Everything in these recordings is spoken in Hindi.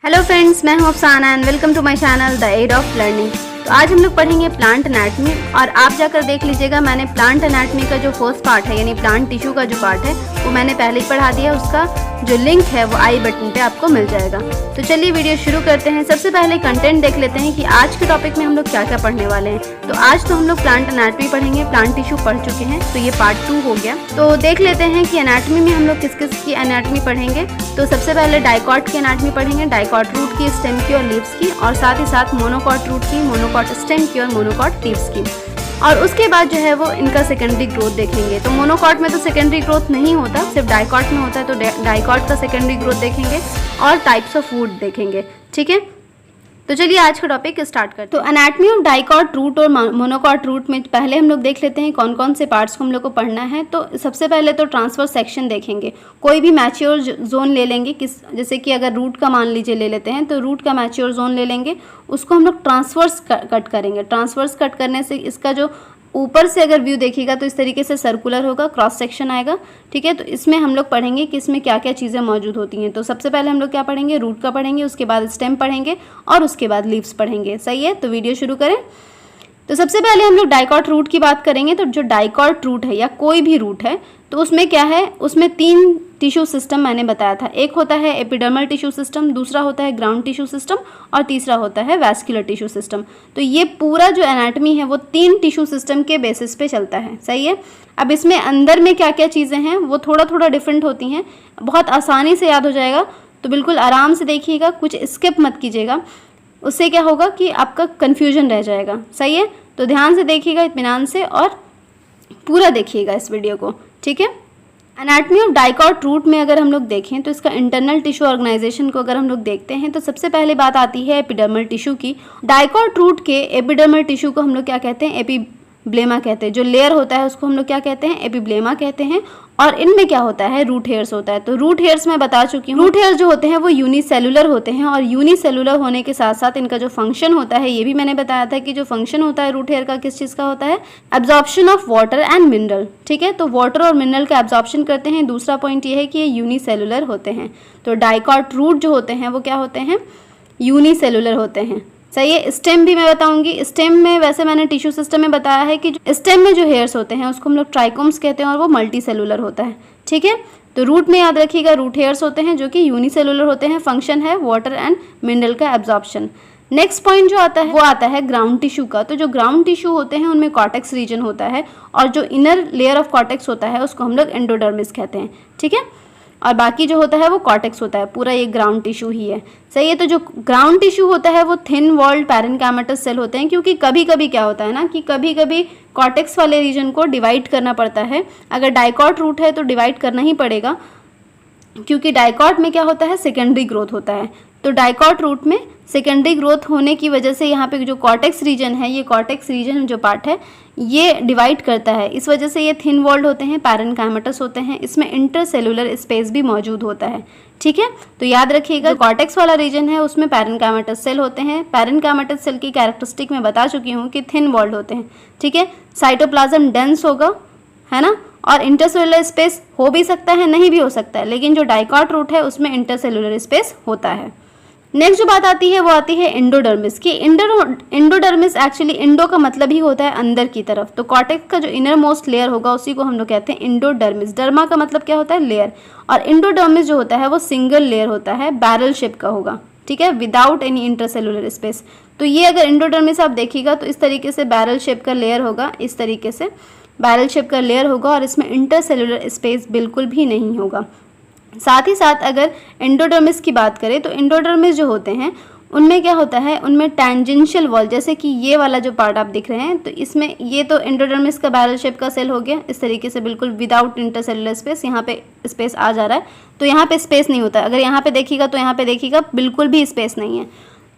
हेलो फ्रेंड्स, मैं हूं Afsana and welcome to my channel the aid of learning. तो आज हम लोग पढ़ेंगे प्लांट एनाटमी और आप जाकर देख लीजिएगा, मैंने प्लांट एनाटमी का जो फर्स्ट पार्ट है यानी प्लांट टिश्यू का जो पार्ट है वो मैंने पहले ही पढ़ा दिया। उसका जो लिंक है वो आई बटन पे आपको मिल जाएगा। तो चलिए वीडियो शुरू करते हैं। सबसे पहले कंटेंट देख लेते हैं कि आज के टॉपिक में हम लोग क्या क्या पढ़ने वाले हैं। तो आज तो हम लोग प्लांट एनाटमी पढ़ेंगे, प्लांट टिश्यू पढ़ चुके हैं, तो ये पार्ट 2 हो गया। तो देख लेते हैं कि एनाटमी में हम लोग किस किस की एनाटमी पढ़ेंगे। तो सबसे पहले डाइकॉट की एनाटमी पढ़ेंगे, डाइकॉट रूट की, स्टेम की और लीव्स की, और साथ ही साथ मोनोकॉट रूट की, मोनोकॉट स्टेम की और मोनोकॉट लीव्स की। और उसके बाद जो है वो इनका सेकेंडरी ग्रोथ देखेंगे। तो मोनोकॉट में तो सेकेंडरी ग्रोथ नहीं होता, सिर्फ डाइकॉट में होता है, तो डाइकॉट का सेकेंडरी ग्रोथ देखेंगे और टाइप्स ऑफ वुड देखेंगे। ठीक है, तो चलिए आज का टॉपिक स्टार्ट करते हैं। तो एनाटमी ऑफ डाइकॉट रूट और मोनोकॉट रूट में पहले हम लोग देख लेते हैं कौन कौन से पार्ट्स को हम लोग को पढ़ना है। तो सबसे पहले तो ट्रांसफर सेक्शन देखेंगे। कोई भी मैच्योर जोन ले लेंगे, जैसे कि अगर रूट का मान लीजिए ले लेते हैं, तो रूट का मैच्योर जोन ले लेंगे, उसको हम लोग ट्रांसवर्स कट करेंगे। ट्रांसवर्स कट करने से इसका जो ऊपर से अगर व्यू देखिएगा तो इस तरीके से सर्कुलर होगा, क्रॉस सेक्शन आएगा। ठीक है, तो इसमें हम लोग पढ़ेंगे कि इसमें क्या क्या चीज़ें मौजूद होती हैं। तो सबसे पहले हम लोग क्या पढ़ेंगे, रूट का पढ़ेंगे, उसके बाद स्टेम पढ़ेंगे और उसके बाद लीव्स पढ़ेंगे। सही है, तो वीडियो शुरू करें। तो सबसे पहले हम लोग डाइकॉट रूट की बात करेंगे। तो जो डाइकॉट रूट है या कोई भी रूट है तो उसमें क्या है, उसमें 3 टिश्यू सिस्टम मैंने बताया था। एक होता है एपिडर्मल टिश्यू सिस्टम, दूसरा होता है ग्राउंड टिश्यू सिस्टम और तीसरा होता है वैस्कुलर टिश्यू सिस्टम। तो ये पूरा जो एनाटमी है वो 3 टिश्यू सिस्टम के बेसिस पे चलता है। सही है, अब इसमें अंदर में क्या क्या चीज़ें हैं वो थोड़ा थोड़ा डिफरेंट होती हैं, बहुत आसानी से याद हो जाएगा। तो बिल्कुल आराम से देखिएगा, कुछ स्किप मत कीजिएगा, उससे क्या होगा कि आपका कन्फ्यूजन रह जाएगा। सही है, तो ध्यान से देखिएगा, इत्मीनान से, और पूरा देखिएगा इस वीडियो को। ठीक है, एनाटमी ऑफ डाइकॉट रूट में अगर हम लोग देखें तो इसका इंटरनल टिश्यू ऑर्गेनाइजेशन को अगर हम लोग देखते हैं तो सबसे पहले बात आती है एपिडर्मल टिश्यू की। डाइकॉट रूट के एपिडर्मल टिश्यू को हम लोग क्या कहते हैं, एपिब्लेमा कहते हैं। जो लेयर होता है उसको हम लोग क्या कहते हैं, एपिब्लेमा कहते हैं। और इनमें क्या होता है, रूट हेयर्स होता है। तो रूट हेयर्स मैं बता चुकी हूँ, रूट हेयर्स जो होते हैं वो यूनिसेलुलर होते हैं, और यूनिसेलुलर होने के साथ साथ इनका जो फंक्शन होता है ये भी मैंने बताया था कि जो फंक्शन होता है रूट हेयर का किस चीज़ का होता है, absorption of water and mineral. ठीक है, तो वाटर और मिनरल का एब्जॉर्प्शन करते हैं। दूसरा पॉइंट ये है कि ये यूनिसेलुलर होते हैं। तो डाइकॉट रूट जो होते हैं वो क्या होते हैं, यूनिसेलुलर होते हैं। सही है, स्टेम भी मैं बताऊंगी। स्टेम में वैसे मैंने टिश्यू सिस्टम में बताया है कि स्टेम में जो हेयर्स होते हैं उसको हम लोग ट्राइकोम्स कहते हैं और वो मल्टी सेलुलर होता है। ठीक है, तो रूट में याद रखिएगा रूट हेयर्स होते हैं जो कि यूनिसेलुलर होते हैं, फंक्शन है वाटर एंड मिनरल का एब्जॉर्प्शन। नेक्स्ट पॉइंट जो आता है वो आता है ग्राउंड टिश्यू का। तो जो ग्राउंड टिश्यू होते हैं उनमें कॉर्टेक्स रीजन होता है, और जो इनर लेयर ऑफ कॉर्टेक्स होता है उसको हम लोग एंडोडर्मिस कहते हैं। ठीक है, और बाकी जो होता है वो कॉर्टेक्स होता है, पूरा ये ग्राउंड टिश्यू ही है। सही है, तो जो ग्राउंड टिश्यू होता है वो थिन वॉल्ड पैरेन्काइमेटस सेल होते हैं, क्योंकि कभी कभी क्या होता है ना कि कभी कभी कॉर्टेक्स वाले रीजन को डिवाइड करना पड़ता है। अगर डाइकॉट रूट है तो डिवाइड करना ही पड़ेगा, क्योंकि डाइकॉट में क्या होता है, सेकेंडरी ग्रोथ होता है। तो डाइकॉट रूट में सेकेंडरी ग्रोथ होने की वजह से यहाँ पे जो कॉर्टेक्स रीजन है, ये कॉर्टेक्स रीजन जो पार्ट है ये डिवाइड करता है। इस वजह से ये थिन वॉल्ड होते हैं, पैरेन्काइमेटस होते हैं, इसमें इंटरसेलुलर स्पेस भी मौजूद होता है। ठीक है, तो याद रखिएगा कॉर्टेक्स वाला रीजन है उसमें पैरेन्काइमेटस सेल होते हैं। पैरेन्काइमेटस सेल की कैरेक्टरिस्टिक मैं बता चुकी हूँ कि थिन वॉल्ड होते हैं। ठीक है, साइटोप्लाज्म डेंस होगा, है ना, और इंटरसेलुलर स्पेस हो भी सकता है, नहीं भी हो सकता है, लेकिन जो डाइकॉट रूट है उसमें इंटरसेलुलर स्पेस होता है। नेक्स्ट जो बात आती है वो आती है एंडोडर्मिस की। एंडोडर्मिस एक्चुअली एंडो का मतलब ही होता है अंदर की तरफ। तो कॉर्टेक्स का जो इनर मोस्ट लेयर होगा उसी को हम लोग कहते हैं एंडोडर्मिस। डर्मा का मतलब क्या होता है, लेयर, और एंडोडर्मिस जो होता है वो सिंगल लेयर होता है, बैरल शेप का होगा। ठीक है, विदाउट एनी इंटरसेलुलर स्पेस। तो ये अगर एंडोडर्मिस आप देखिएगा तो इस तरीके से बैरल शेप का लेयर होगा, इस तरीके से बैरल शेप का लेयर होगा, और इसमें इंटरसेलुलर स्पेस बिल्कुल भी नहीं होगा। साथ ही साथ अगर एंडोडर्मिस की बात करें तो एंडोडर्मिस जो होते हैं उनमें क्या होता है, उनमें टेंजेंशियल वॉल, जैसे कि ये वाला जो पार्ट आप दिख रहे हैं, तो इसमें ये तो एंडोडर्मिस का बैरल शेप का सेल हो गया, इस तरीके से बिल्कुल विदाउट इंटरसेलुलर स्पेस। यहाँ पे स्पेस आ जा रहा है, तो यहाँ पे स्पेस नहीं होता। अगर यहाँ पे देखिएगा तो यहाँ पे देखिएगा बिल्कुल भी स्पेस नहीं है।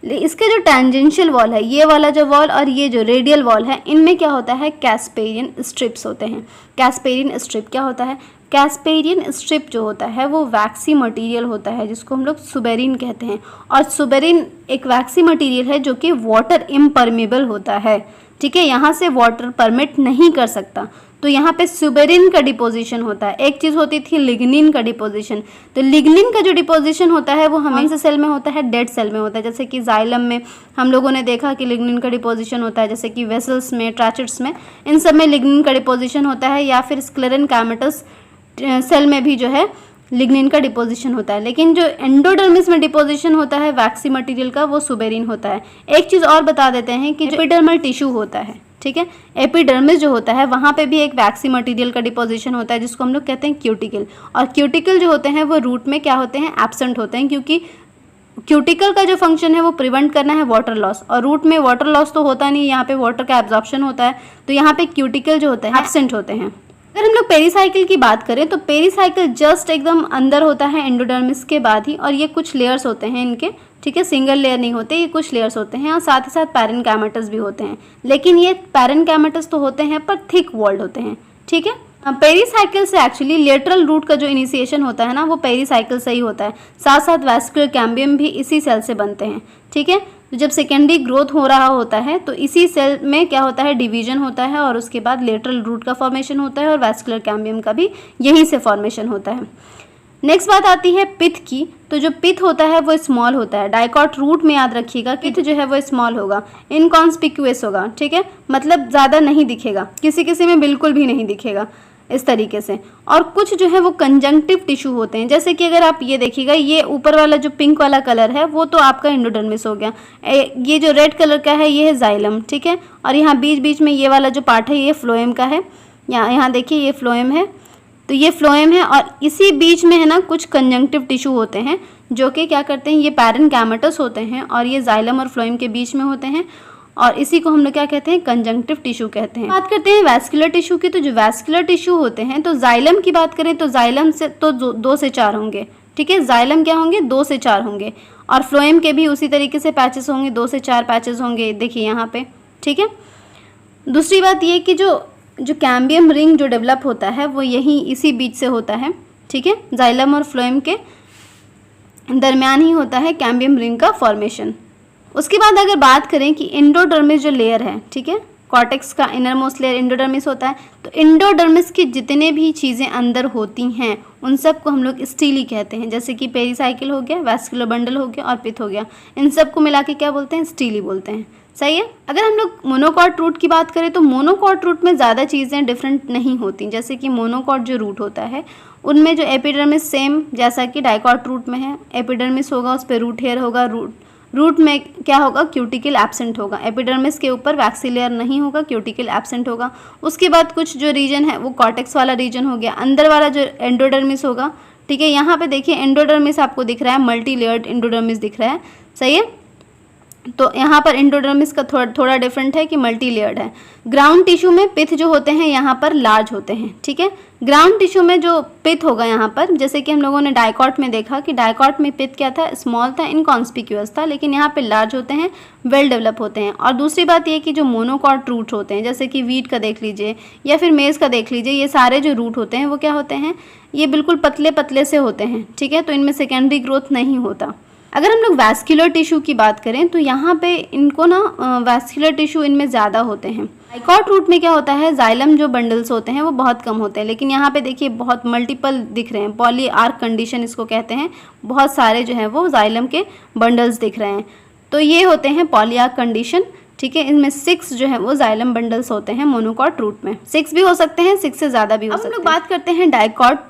इसके जो टेंजेंशियल वॉल है, ये वाला जो वॉल और ये जो रेडियल वॉल है, इनमें क्या होता है, कैस्पेरियन स्ट्रिप्स होते हैं। कैस्पेरियन स्ट्रिप क्या होता है, कैस्पेरियन स्ट्रिप जो होता है वो वैक्सी मटेरियल होता है जिसको हम लोग सुबेरिन कहते हैं। और सुबेरिन एक वैक्सी मटेरियल है जो कि वाटर इम्परमेबल होता है। ठीक है, यहाँ से वाटर परमिट नहीं कर सकता। तो यहाँ पे सुबेरिन का डिपोजिशन होता है। एक चीज़ होती थी लिग्निन का डिपोजिशन। तो लिग्निन का जो डिपोजिशन होता है वो हमेशा सेल में होता है, डेड सेल में होता है। जैसे कि जाइलम में हम लोगों ने देखा कि लिग्निन का डिपोजिशन होता है, जैसे कि वेसल्स में, ट्रैचेट्स में, इन सब में लिग्निन का डिपोजिशन होता है, या फिर स्क्लेरन कैमेटस सेल में भी जो है लिग्निन का डिपोजिशन होता है। लेकिन जो एंडोडर्मिस में डिपोजिशन होता है वैक्सी मटेरियल का, वो सुबेरिन होता है। एक चीज़ और बता देते हैं कि जो एपिडर्मल टिश्यू होता है, ठीक है, एपिडर्मिस जो होता है वहाँ पे भी एक वैक्सी मटेरियल का डिपोजिशन होता है, जिसको हम लोग कहते हैं क्यूटिकल। और क्यूटिकल जो होते हैं वो रूट में क्या होते हैं, एब्सेंट होते हैं, क्योंकि क्यूटिकल का जो फंक्शन है वो प्रिवेंट करना है वाटर लॉस, और रूट में वाटर लॉस तो होता नहीं, यहाँ पे वाटर का एब्जॉर्प्शन होता है। तो यहाँ पे क्यूटिकल जो होते हैं एब्सेंट होते हैं। अगर हम लोग पेरीसाइकिल की बात करें तो पेरीसाइकिल जस्ट एकदम अंदर होता है एंडोडर्मिस के बाद ही, और ये कुछ लेयर्स होते हैं इनके, ठीक है, सिंगल लेयर नहीं होते, ये कुछ लेयर्स होते हैं, और साथ ही साथ पैरेनकाइमेटस भी होते हैं। लेकिन ये पैरेनकाइमेटस तो होते हैं पर थिक वॉल्ड होते हैं, ठीक है। पेरीसाइकिल से एक्चुअली लेटरल रूट का जो इनिशिएशन होता है ना, वो पेरीसाइकिल से ही होता है। साथ साथ वैस्कुलर कैम्बियम भी इसी सेल से बनते हैं, ठीक है। तो जब सेकेंडरी ग्रोथ हो रहा होता है तो इसी सेल में क्या होता है, डिवीजन होता है, और उसके बाद लेटरल रूट का फॉर्मेशन होता है, और वैस्कुलर कैम्बियम का भी यहीं से फॉर्मेशन होता है। नेक्स्ट बात आती है पिथ की। तो जो पिथ होता है वो स्मॉल होता है। डाइकॉट रूट में याद रखिएगा, पिथ जो है वो स्मॉल होगा, इनकॉन्स्पिक्यूअस होगा, ठीक है, मतलब ज़्यादा नहीं दिखेगा, किसी किसी में बिल्कुल भी नहीं दिखेगा, इस तरीके से। और कुछ जो है वो कंजंक्टिव टिश्यू होते हैं, जैसे कि अगर आप ये देखिएगा, ये ऊपर वाला जो पिंक वाला कलर है वो तो आपका एंडोडर्मिस हो गया, ये जो रेड कलर का है ये है जाइलम, ठीक है, और यहाँ बीच बीच में ये वाला जो पार्ट है ये फ्लोएम का है, यहाँ देखिए ये फ्लोएम है, तो ये फ्लोएम है, और इसी बीच में है ना कुछ कंजंक्टिव टिश्यू होते हैं जो कि क्या करते हैं, ये पैरेनकाइमेटस होते हैं, और ये जाइलम और फ्लोएम के बीच में होते हैं, और इसी को हम लोग क्या कहते हैं, कंजंक्टिव टिश्यू कहते हैं। बात करते हैं वैस्कुलर टिश्यू की। तो जो वैस्कुलर टिश्यू होते हैं, तो जाइलम की बात करें तो जाइलम से तो 2 से 4 होंगे, ठीक है, जाइलम क्या होंगे, 2 से 4 होंगे, और फ्लोएम के भी उसी तरीके से पैचेस होंगे, 2 से 4 पैचेस होंगे, देखिए यहाँ पे, ठीक है। दूसरी बात ये कि जो कैम्बियम रिंग जो डेवलप होता है वो यहीं इसी बीच से होता है, ठीक है, जाइलम और फ्लोएम के दरमियान ही होता है कैम्बियम रिंग का फॉर्मेशन। उसके बाद अगर बात करें कि एंडोडर्मिस जो लेयर है, ठीक है, कॉर्टेक्स का इनर मोस्ट लेयर एंडोडर्मिस होता है, तो एंडोडर्मिस की जितने भी चीज़ें अंदर होती हैं उन सब को हम लोग स्टीली कहते हैं। जैसे कि पेरीसाइकिल हो गया, वैस्कुलर बंडल हो गया, और पिथ हो गया, इन सब को मिला के क्या बोलते हैं, स्टीली बोलते हैं, सही है। अगर हम लोग मोनोकॉट रूट की बात करें तो मोनोकॉट रूट में ज़्यादा चीज़ें डिफरेंट नहीं होती। जैसे कि मोनोकॉट जो रूट होता है उनमें जो एपिडर्मिस सेम जैसा कि डाइकॉट रूट में है, एपिडर्मिस होगा, उस पर रूट हेयर होगा, रूट में क्या होगा, क्यूटिकल एब्सेंट होगा, एपिडर्मिस के ऊपर वैक्सी लेयर नहीं होगा, क्यूटिकल एब्सेंट होगा। उसके बाद कुछ जो रीजन है वो कॉर्टेक्स वाला रीजन हो गया, अंदर वाला जो एंडोडर्मिस होगा, ठीक है, यहाँ पे देखिए एंडोडर्मिस आपको दिख रहा है, मल्टी लेयर्ड एंडोडर्मिस दिख रहा है, सही है। तो यहाँ पर एंडोडर्मिस का थोड़ा डिफरेंट है कि मल्टी लेयर्ड है। ग्राउंड टिश्यू में पिथ जो होते हैं यहाँ पर लार्ज होते हैं, ठीक है। ग्राउंड टिश्यू में जो पिथ होगा यहाँ पर, जैसे कि हम लोगों ने डाइकॉट में देखा कि डाइकॉट में पिथ क्या था, स्मॉल था, इनकॉन्स्पिक्यूअस था, लेकिन यहाँ पे लार्ज होते हैं, वेल डेवलप होते हैं। और दूसरी बात ये कि जो मोनोकॉट रूट होते हैं, जैसे कि वीट का देख लीजिए या फिर मेज़ का देख लीजिए, ये सारे जो रूट होते हैं वो क्या होते हैं, ये बिल्कुल पतले पतले से होते हैं, ठीक है, तो इनमें सेकेंडरी ग्रोथ नहीं होता। अगर हम लोग वैस्कुलर टिश्यू की बात करें तो यहाँ पे इनको ना वैस्कुलर टिश्यू इनमें ज़्यादा होते हैं। डाइकॉट रूट में क्या होता है, जाइलम जो बंडल्स होते हैं वो बहुत कम होते हैं, लेकिन यहाँ पे देखिए बहुत मल्टीपल दिख रहे हैं, पॉली आर्क कंडीशन इसको कहते हैं, बहुत सारे जो हैं वो जाइलम के बंडल्स दिख रहे हैं, तो ये होते हैं पॉली आर्क कंडीशन, ठीक है। इनमें 6 जो है वो जाइलम बंडल्स होते हैं मोनोकॉट रूट में, 6 भी हो सकते हैं, 6 से ज़्यादा भी हो सकते हैं। हम लोग बात करते हैं डाइकॉट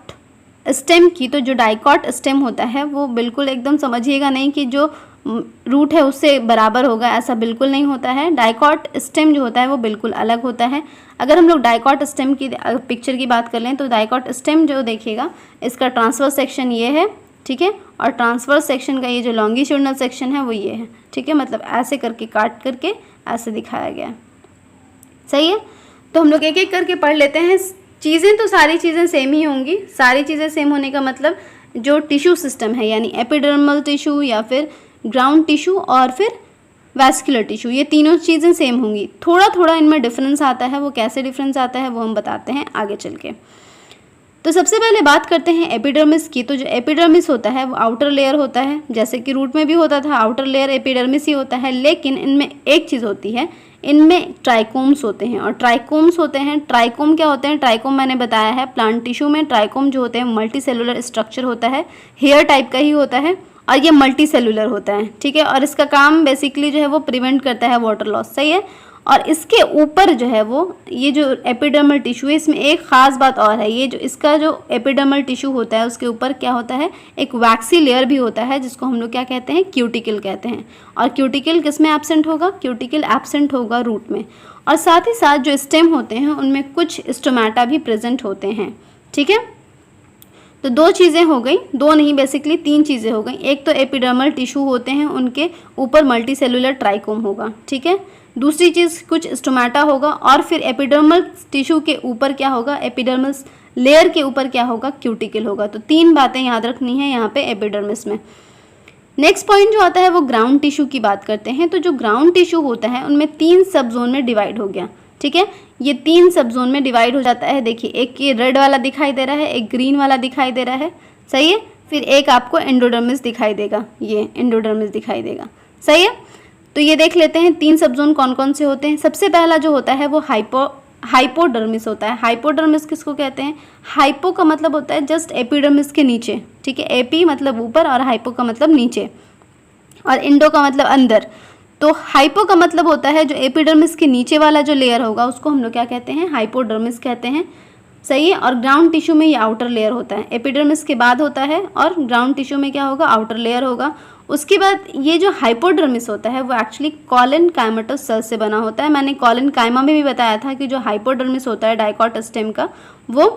स्टेम की। तो जो डाइकॉट स्टेम होता है वो बिल्कुल एकदम समझिएगा नहीं कि जो रूट है उससे बराबर होगा, ऐसा बिल्कुल नहीं होता है। डाइकॉट स्टेम जो होता है वो बिल्कुल अलग होता है। अगर हम लोग डाइकॉट स्टेम की पिक्चर की बात कर लें तो डाइकॉट स्टेम जो देखिएगा, इसका ट्रांसवर्स सेक्शन ये है, ठीक है, और ट्रांसवर्स सेक्शन का ये जो लॉन्गिट्यूडनल सेक्शन है वो ये है, ठीक है, मतलब ऐसे करके काट करके ऐसे दिखाया गया है, सही है। तो हम लोग एक एक करके पढ़ लेते हैं। चीज़ें तो सारी चीज़ें सेम ही होंगी, सारी चीज़ें सेम होने का मतलब जो टिश्यू सिस्टम है, यानी एपिडर्मल टिश्यू या फिर ग्राउंड टिश्यू और फिर वैस्कुलर टिश्यू, ये तीनों चीज़ें सेम होंगी। थोड़ा थोड़ा इनमें डिफरेंस आता है, वो कैसे डिफरेंस आता है वो हम बताते हैं आगे चल के। तो सबसे पहले बात करते हैं एपिडर्मिस की। तो जो एपिडर्मिस होता है वो आउटर लेयर होता है, जैसे कि रूट में भी होता था, आउटर लेयर एपिडर्मिस ही होता है। लेकिन इनमें एक चीज़ होती है, इनमें ट्राइकोम्स होते हैं। और ट्राइकोम्स होते हैं, ट्राइकोम क्या होते हैं? ट्राइकोम मैंने बताया है प्लांट टिश्यू में ट्राइकोम जो होते हैं मल्टी सेलुलर स्ट्रक्चर होता है, हेयर टाइप का ही होता है और ये मल्टी सेलुलर होता है, ठीक है। और इसका काम बेसिकली जो है वो प्रिवेंट करता है वाटर लॉस, सही है। और इसके ऊपर जो है वो ये जो एपिडर्मल टिश्यू है, इसमें एक ख़ास बात और है, ये जो इसका जो एपिडर्मल टिश्यू होता है उसके ऊपर क्या होता है, एक वैक्सी लेयर भी होता है जिसको हम लोग क्या कहते हैं, क्यूटिकल कहते हैं। और क्यूटिकल किस में एब्सेंट होगा? क्यूटिकल एब्सेंट होगा रूट में। और साथ ही साथ जो स्टेम होते हैं उनमें कुछ स्टोमेटा भी प्रेजेंट होते हैं, ठीक है। तो दो चीज़ें हो गई, दो नहीं बेसिकली तीन चीज़ें हो गई। एक तो एपिडर्मल टिश्यू होते हैं, उनके ऊपर मल्टी सेलुलर ट्राइकोम होगा, ठीक है। दूसरी चीज़ कुछ स्टोमेटा होगा और फिर एपिडर्मल टिश्यू के ऊपर क्या होगा, एपिडर्मस लेयर के ऊपर क्या होगा, क्यूटिकल होगा। तो तीन बातें याद रखनी है यहाँ पे एपिडर्मिस में। नेक्स्ट पॉइंट जो आता है वो ग्राउंड टिश्यू की बात करते हैं। तो जो ग्राउंड टिश्यू होता है उनमें तीन सब जोन में डिवाइड हो गया, ठीक है। ये तीन सब जोन में डिवाइड हो जाता है। देखिए एक ये रेड वाला दिखाई दे रहा है, एक ग्रीन वाला दिखाई दे रहा है, सही है। फिर एक आपको एंडोडर्मिस दिखाई देगा, ये एंडोडर्मिस दिखाई देगा, सही है। तो ये देख लेते हैं तीन सब जोन कौन कौन से होते हैं। सबसे पहला जो होता है वो हाइपोडर्मिस होता है। हाइपोडर्मिस किसको कहते हैं? हाइपो का मतलब होता है जस्ट एपिडर्मिस के नीचे, ठीक है। एपी मतलब ऊपर और हाइपो का मतलब नीचे और इंडो का मतलब अंदर। तो हाइपो का मतलब होता है जो एपिडर्मिस के नीचे वाला जो लेयर होगा उसको हम लोग क्या कहते हैं, हाइपोडर्मिस कहते हैं, सही है। और ग्राउंड टिश्यू में ये आउटर लेयर होता है, एपिडर्मिस के बाद होता है और ग्राउंड टिश्यू में क्या होगा, आउटर लेयर होगा। उसके बाद ये जो हाइपोडर्मिस होता है वो एक्चुअली कॉलेनकाइमेटस सेल से बना होता है। मैंने कॉलेनकाइमा में भी बताया था कि जो हाइपोडर्मिस होता है डाइकॉट स्टेम का वो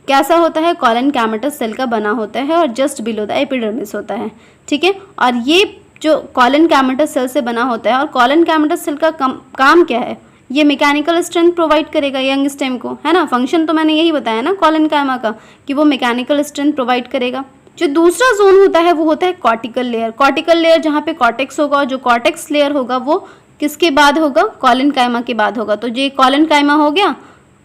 कैसा होता है, कॉलेनकाइमेटस सेल का बना होता है और जस्ट बिलो द एपिडर्मिस होता है, ठीक है। और ये जो कॉलेनकाइमेटस सेल से बना होता है और कॉलेनकाइमेटस सेल का काम क्या है, ये मैकेनिकल स्ट्रेंथ प्रोवाइड करेगा यंग स्टेम को, है ना। फंक्शन तो मैंने यही बताया ना कॉलेनकाइमा का कि वो मैकेनिकल स्ट्रेंथ प्रोवाइड करेगा। जो दूसरा जोन होता है वो होता है कॉर्टिकल लेयर। कॉर्टिकल लेयर जहाँ पे कॉर्टेक्स होगा, जो कॉर्टेक्स लेयर होगा वो किसके बाद होगा, कॉलेनकाइमा के बाद होगा। तो ये कॉलेनकाइमा हो गया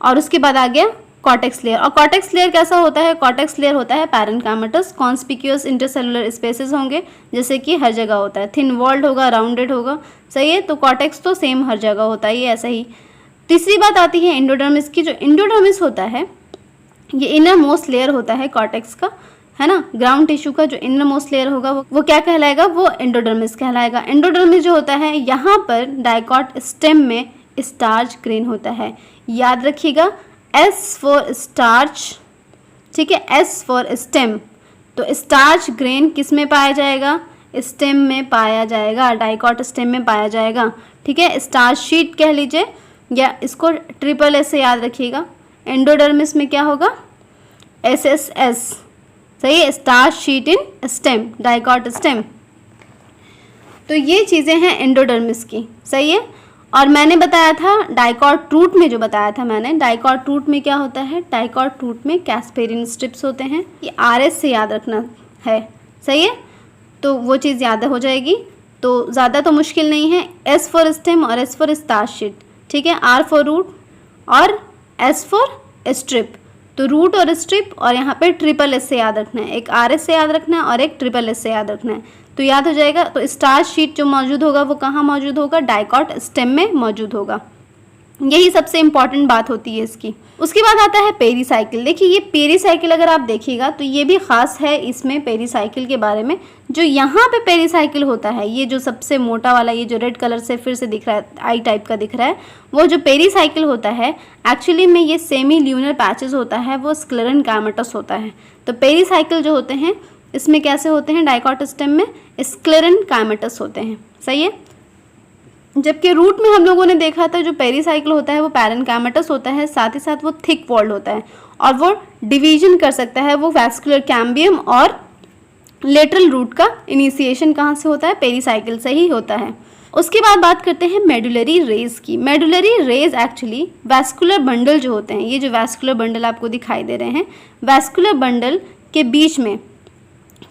और उसके बाद आ गया कॉर्टेक्स लेयर। और कॉर्टेक्स लेयर कैसा होता है, कॉर्टेक्स लेयर होता है पैरेनकाइमेटस, कॉन्स्पिक्यूअस इंटरसेलुलर स्पेसेस होंगे जैसे कि हर जगह होता है, थिन वॉल्ड होगा, राउंडेड होगा, सही है। तो कॉर्टेक्स तो सेम हर जगह होता है, ये ऐसा ही। तीसरी बात आती है एंडोडर्मिस की। जो एंडोडर्मिस होता है ये इनर मोस्ट लेयर होता है कॉर्टेक्स का, है ना। ग्राउंड टिश्यू का जो इनर मोस्ट लेयर होगा वो क्या कहलाएगा, वो एंडोडर्मिस कहलाएगा। एंडोडर्मिस जो होता है यहाँ पर डाइकॉट स्टेम में स्टार्च ग्रेन होता है, याद रखिएगा, एस फॉर स्टार्च, ठीक है, एस फॉर स्टेम। तो स्टार्च ग्रेन किस में पाया जाएगा, स्टेम में पाया जाएगा, डाइकॉट स्टेम में पाया जाएगा, ठीक है। स्टार्च शीट कह लीजिए या इसको ट्रिपल एस से याद रखिएगा। एंडोडर्मिस में क्या होगा, SSS, सही है, starch sheet in stem, dicot stem. तो ये चीज़ें हैं एंडोडर्मिस की, सही है। और मैंने बताया था डाइकॉट रूट में, जो बताया था मैंने, डाइकॉट रूट में क्या होता है, डाइकॉट रूट में कैस्पेरिन स्ट्रिप्स होते हैं। ये RS से याद रखना है, सही है। तो वो चीज़ याद हो जाएगी, तो ज़्यादा तो मुश्किल नहीं है। S फॉर स्टेम और S फॉर स्टार्च शीट, ठीक है। R फॉर रूट और S फॉर स्ट्रिप। तो रूट और स्ट्रिप और यहाँ पे ट्रिपल एस से याद रखना है, एक RS से याद रखना है और एक ट्रिपल एस से याद रखना है, तो याद हो जाएगा। तो स्टार्च शीट जो मौजूद होगा वो कहाँ मौजूद होगा, डाइकॉट स्टेम में मौजूद होगा। यही सबसे इंपॉर्टेंट बात होती है इसकी। उसके बाद आता है पेरीसाइकिल। देखिए ये पेरीसाइकिल अगर आप देखिएगा तो ये भी खास है इसमें पेरीसाइकिल के बारे में। जो यहाँ पे पेरीसाइकिल होता है, ये जो सबसे मोटा वाला, ये जो रेड कलर से फिर से दिख रहा है, आई टाइप का दिख रहा है, वो जो पेरीसाइकिल होता है एक्चुअली में ये सेमी ल्यूनर पैचेस होता है, वो स्क्लेरेनकाइमेटस होता है। तो पेरीसाइकिल जो होते हैं इसमें कैसे होते हैं, डाइकॉट स्टेम में स्क्लेरेनकाइमेटस होते हैं, सही है। जबकि रूट में हम लोगों ने देखा था जो पेरीसाइकिल होता है वो पैरेनकाइमेटस होता है, साथ ही साथ वो थिक वॉल्ड होता है और वो डिवीजन कर सकता है, वो वैस्कुलर कैम्बियम और लेटरल रूट का इनिशिएशन कहाँ से होता है, पेरीसाइकिल से ही होता है। उसके बाद बात करते हैं मेडुलरी रेज की। Medullary rays actually vascular bundle जो होते हैं, ये जो वैस्कुलर बंडल आपको दिखाई दे रहे हैं, वैस्कुलर बंडल के बीच में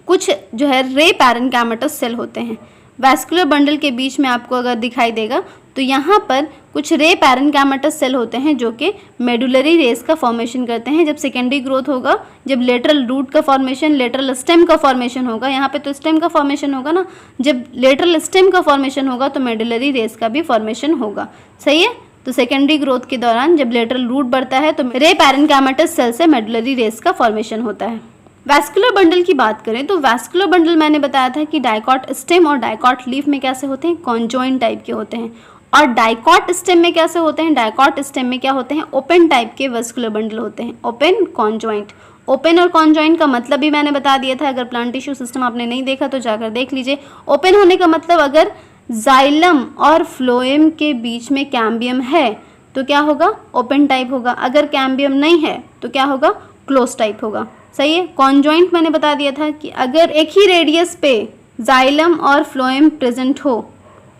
कुछ जो है रे पैरेनकाइमेटस सेल होते हैं। वैस्कुलर बंडल के बीच में आपको अगर दिखाई देगा तो यहाँ पर कुछ रे पैरेन्काइमेटस सेल होते हैं जो कि मेडुलरी रेस का फॉर्मेशन करते हैं। जब सेकेंडरी ग्रोथ होगा, जब लेटरल रूट का फॉर्मेशन, लेटरल स्टेम का फॉर्मेशन होगा, यहाँ पे तो स्टेम का फॉर्मेशन होगा ना, जब लेटरल स्टेम का फॉर्मेशन होगा तो मेडुलरी रेस का भी फॉर्मेशन होगा। सही है। तो सेकेंडरी ग्रोथ के दौरान जब लेटरल रूट बढ़ता है तो रे पैरेन्काइमेटस सेल से मेडुलरी रेस का फॉर्मेशन होता है। वैस्कुलर बंडल की बात करें तो वैस्कुलर बंडल मैंने बताया था कि डाइकॉट स्टेम और डाइकॉट लीफ में कैसे होते हैं, कॉन्जॉइंट टाइप के होते हैं। और डाइकॉट स्टेम में कैसे होते हैं, डाइकॉट स्टेम में क्या होते हैं, ओपन टाइप के वैस्कुलर बंडल होते हैं, ओपन कॉन्जॉइंट। ओपन और कॉन्जॉइंट का मतलब भी मैंने बता दिया था, अगर प्लांट टिश्यू सिस्टम आपने नहीं देखा तो जाकर देख लीजिए। ओपन होने का मतलब अगर जाइलम और फ्लोएम के बीच में कैम्बियम है तो क्या होगा, ओपन टाइप होगा। अगर कैम्बियम नहीं है तो क्या होगा, क्लोज टाइप होगा। सही है। कॉन्जॉइंट मैंने बता दिया था कि अगर एक ही रेडियस पे जाइलम और फ्लोएम प्रेजेंट हो,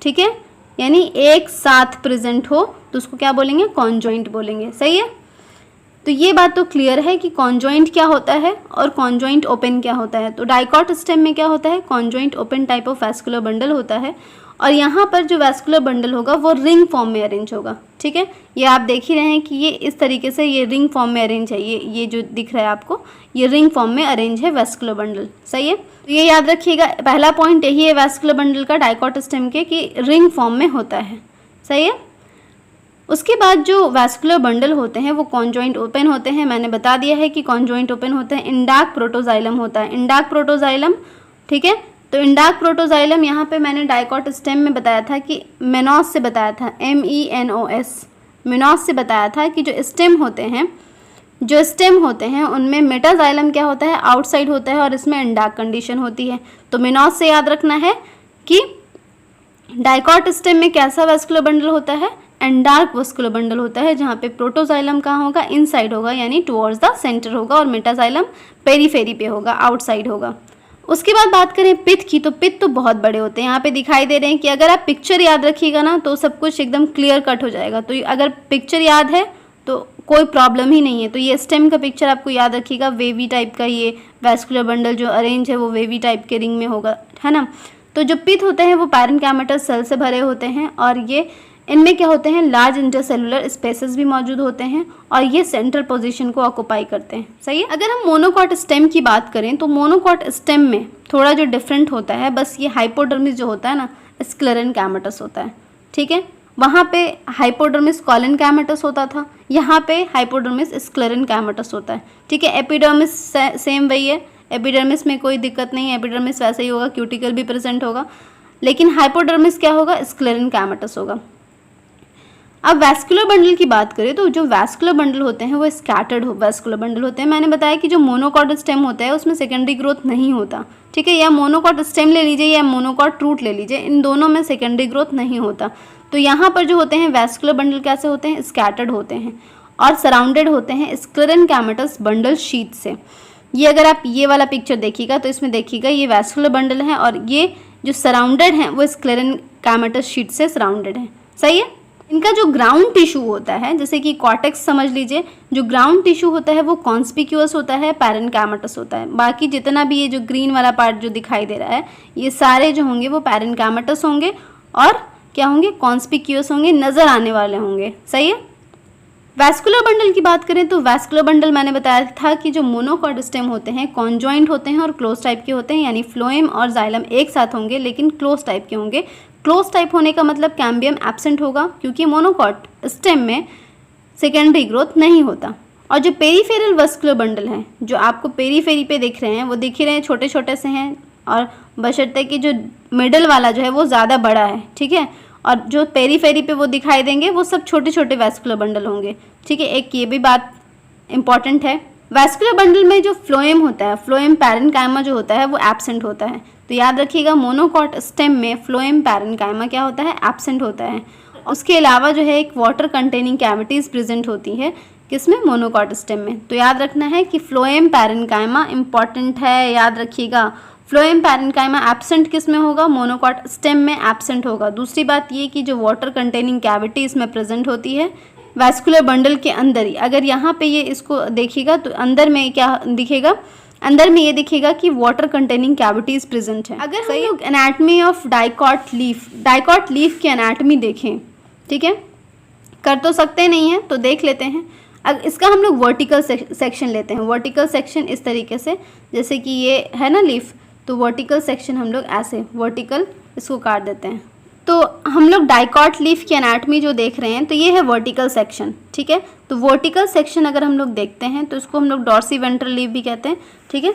ठीक है, यानी एक साथ प्रेजेंट हो तो उसको क्या बोलेंगे, कॉन्जॉइंट बोलेंगे। सही है। तो ये बात तो क्लियर है कि कॉन्जॉइंट क्या होता है और कॉन्जॉइंट ओपन क्या होता है। तो डाइकॉट स्टेम में क्या होता है, conjoint open type of vascular bundle होता है। और यहाँ पर जो वैस्कुलर बंडल होगा वो रिंग फॉर्म में अरेंज होगा। ठीक है। ये आप देख ही रहे हैं कि ये इस तरीके से ये रिंग फॉर्म में अरेंज है। ये जो दिख रहा है आपको, ये रिंग फॉर्म में अरेंज है वैस्कुलर बंडल। सही है। तो ये याद रखिएगा, पहला पॉइंट यही है वैस्कुलर बंडल का डाइकॉट स्टेम के, कि रिंग फॉर्म में होता है। सही है। उसके बाद जो वैस्कुलर बंडल होते हैं वो कॉन्जॉइंट ओपन होते हैं। मैंने बता दिया है कि कॉन्जॉइंट ओपन होते हैं। इंडाक प्रोटोजाइलम होता है, इंडाक प्रोटोजाइलम। ठीक है। तो इंडाक प्रोटोजाइलम यहाँ पे मैंने डाइकॉट स्टेम में बताया था कि मेनोस से बताया था, MENOS, मेनोस से बताया था कि जो स्टेम होते हैं उनमें मेटाजाइलम क्या होता है, आउटसाइड होता है और इसमें इंडाक कंडीशन होती है। तो मेनोस से याद रखना है कि डाइकॉट स्टेम में कैसा वैस्कुलर बंडल होता है, एंडार्क वैस्कुलर बंडल होता है, जहाँ पे प्रोटोजाइलम कहाँ होगा, इनसाइड होगा, यानी टुवर्ड्स द सेंटर होगा, और मेटाजाइलम पेरीफेरी पे होगा, आउटसाइड होगा। उसके बाद बात करें पित्त की, तो पित्त तो बहुत बड़े होते हैं, यहाँ पे दिखाई दे रहे हैं कि अगर आप पिक्चर याद रखिएगा ना तो सब कुछ एकदम क्लियर कट हो जाएगा। तो अगर पिक्चर याद है तो कोई प्रॉब्लम ही नहीं है। तो ये स्टेम का पिक्चर आपको याद रखिएगा, वेवी टाइप का ये वैस्कुलर बंडल जो अरेंज है वो वेवी टाइप के रिंग में होगा, है ना। तो जो पित्त होते हैं वो पैरेन्काइमेटस सेल से भरे होते हैं और ये इनमें क्या होते हैं, लार्ज इंटरसेलुलर स्पेसेस भी मौजूद होते हैं और ये सेंट्रल पोजीशन को ऑक्युपाई करते हैं। सही है। अगर हम मोनोकॉट स्टेम की बात करें तो मोनोकॉट स्टेम में थोड़ा जो डिफरेंट होता है, बस ये हाइपोडर्मिस जो होता है ना, स्क्लेरेन्काइमेटस होता है। ठीक है। वहाँ पे हाइपोडर्मिस कॉलेन्काइमेटस होता था, यहाँ पे हाइपोडर्मिस स्क्लेरेन्काइमेटस होता है। ठीक है। एपिडर्मिस सेम वही है, एपिडर्मिस में कोई दिक्कत नहीं है, एपिडर्मिस वैसे ही होगा, क्यूटिकल भी प्रेजेंट होगा, लेकिन हाइपोडर्मिस क्या होगा, स्क्लेरेन्काइमेटस होगा। अब वैस्कुलर बंडल की बात करें तो जो वैस्कुलर बंडल होते हैं वो स्कैटर्ड वैस्कुलर बंडल होते हैं। मैंने बताया कि जो मोनोकॉट स्टेम होता है उसमें सेकेंडरी ग्रोथ नहीं होता। ठीक है। या मोनोकॉट स्टेम ले लीजिए या मोनोकॉट रूट ले लीजिए, इन दोनों में सेकेंडरी ग्रोथ नहीं होता। तो यहाँ पर जो होते हैं वैस्कुलर बंडल कैसे होते हैं, स्कैटर्ड होते हैं और सराउंडेड होते हैं स्क्लेरेन्काइमेटस बंडल शीट से। ये अगर आप ये वाला पिक्चर देखिएगा तो इसमें देखिएगा ये वैस्कुलर बंडल है और ये जो सराउंडेड हैं वो स्क्लेरेन्काइमेटस शीट से सराउंडेड है। सही है। इनका जो ग्राउंड टिश्यू होता है, जैसे कि कॉर्टेक्स समझ लीजिए, जो ग्राउंड टिश्यू होता है वो कॉन्स्पिक्यूअस होता है, पैरेन्काइमेटस होता है। बाकी जितना भी ये जो ग्रीन वाला पार्ट जो दिखाई दे रहा है, ये सारे जो होंगे वो पैरेन्काइमेटस होंगे और क्या होंगे, कॉन्स्पिक्यूअस होंगे, नज़र आने वाले होंगे। सही है। वैस्कुलर बंडल की बात करें तो वैस्कुलर बंडल मैंने बताया था कि जो मोनोकॉट स्टेम होते हैं कॉन्जॉइंट होते हैं और क्लोज टाइप के होते हैं, यानी फ्लोएम और जाइलम एक साथ होंगे लेकिन क्लोज टाइप के होंगे। क्लोज टाइप होने का मतलब कैम्बियम एब्सेंट होगा, क्योंकि मोनोकॉट स्टेम में सेकेंडरी ग्रोथ नहीं होता। और जो पेरीफेरल वैस्कुलर बंडल हैं, जो आपको पेरीफेरी पे दिख रहे हैं, वो दिख ही रहे हैं, छोटे छोटे से हैं, और बशर्ते कि जो मिडल वाला जो है वो ज़्यादा बड़ा है। ठीक है। और जो पेरीफेरी पे वो दिखाई देंगे वो सब छोटे छोटे वैस्कुलर बंडल होंगे। ठीक है। एक ये भी बात इंपॉर्टेंट है। वैस्कुलर बंडल में जो फ्लोएम होता है, फ्लोएम पैरेन्काइमा जो होता है वो एब्सेंट होता है। तो याद रखिएगा, मोनोकॉट स्टेम में फ्लोएम पैरेन्काइमा क्या होता है, एब्सेंट होता है। उसके अलावा जो है एक वाटर कंटेनिंग कैविटीज़ प्रेजेंट होती है, किसमें, मोनोकॉट स्टेम में। तो याद रखना है कि फ्लोएम पैरेन्काइमा इंपॉर्टेंट है, याद रखिएगा। फ्लोएम पैरेन्काइमा एब्सेंट किस में होगा, मोनोकॉट स्टेम में एब्सेंट होगा। दूसरी बात ये कि जो वाटर कंटेनिंग कैविटी इसमें प्रेजेंट होती है वैस्कुलर बंडल के अंदर ही। अगर यहाँ पे ये इसको देखिएगा तो अंदर में क्या दिखेगा, अंदर में ये दिखेगा कि वाटर कंटेनिंग कैविटीज प्रेजेंट है। अगर हम लोग एनाटमी ऑफ डाइकॉट लीफ की एनाटमी देखें, ठीक है, कर तो सकते नहीं हैं, तो देख लेते हैं। अब इसका हम लोग वर्टिकल सेक्शन लेते हैं। वर्टिकल सेक्शन इस तरीके से, जैसे कि ये है ना लीफ, तो वर्टिकल सेक्शन हम लोग ऐसे वर्टिकल इसको काट देते हैं। तो हम लोग डाइकॉट लीफ की एनाटमी जो देख रहे हैं, तो ये है वर्टिकल सेक्शन, ठीक है। तो वर्टिकल सेक्शन अगर हम लोग देखते हैं तो इसको हम लोग डॉर्सी वेंट्रल लीफ भी कहते हैं, ठीक है।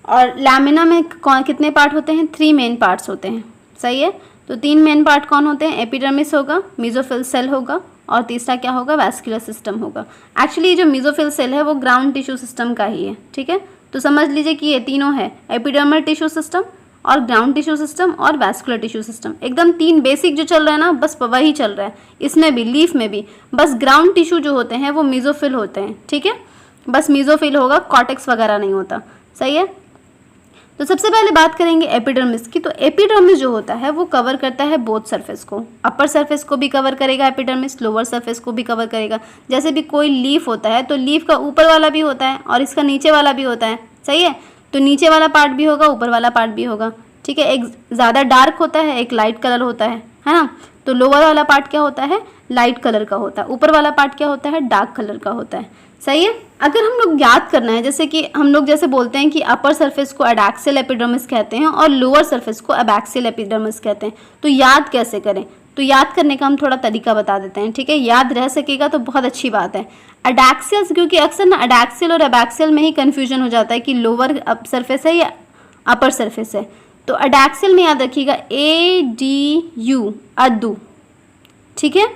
और लैमिना में कितने पार्ट होते हैं? 3 मेन पार्ट्स होते हैं, सही है। तो 3 मेन पार्ट कौन होते हैं? एपिडर्मिस होगा, मेसोफिल सेल होगा, और तीसरा क्या होगा? वैस्कुलर सिस्टम होगा। एक्चुअली जो मेसोफिल सेल है वो ग्राउंड टिश्यू सिस्टम का ही है, ठीक है। तो समझ लीजिए कि ये तीनों है, एपिडर्मल टिश्यू सिस्टम और ग्राउंड टिश्यू सिस्टम और वैस्कुलर टिश्यू सिस्टम। एकदम 3 बेसिक जो चल रहा है ना, बस वही चल रहा है इसमें भी, लीफ में भी। बस ग्राउंड टिश्यू जो होते हैं वो मेसोफिल होते हैं, ठीक है। बस मेसोफिल होगा, कॉर्टेक्स वगैरह नहीं होता, सही है। तो सबसे पहले बात करेंगे एपिडर्मिस की। तो एपिडर्मिस जो होता है वो कवर करता है बोथ सरफेस को, अपर सरफेस को भी कवर करेगा एपिडर्मिस, लोअर सरफेस को भी कवर करेगा। जैसे भी कोई लीफ होता है तो लीफ का ऊपर वाला भी होता है और इसका नीचे वाला भी होता है, सही है। तो नीचे वाला पार्ट भी होगा, ऊपर वाला पार्ट भी होगा, ठीक है। एक ज़्यादा डार्क होता है, एक लाइट कलर होता है ना। तो लोअर वाला पार्ट क्या होता है? लाइट कलर का होता है। ऊपर वाला पार्ट क्या होता है? डार्क कलर का होता है, सही है। अगर हम लोग याद करना है, जैसे कि हम लोग जैसे बोलते हैं कि अपर सरफेस को एडैक्सियल एपिडर्मिस कहते हैं और लोअर सरफेस को एबैक्सियल एपिडर्मिस कहते हैं, तो याद कैसे करें? तो याद करने का हम थोड़ा तरीका बता देते हैं, ठीक है। याद रह सकेगा तो बहुत अच्छी बात है। एडैक्सियल, क्योंकि अक्सर ना एडैक्सियल और एबैक्सियल में ही कन्फ्यूजन हो जाता है कि लोअर सरफेस है या अपर सरफेस है। तो एडैक्सियल में याद रखिएगा ADU, अद्दू, ठीक है।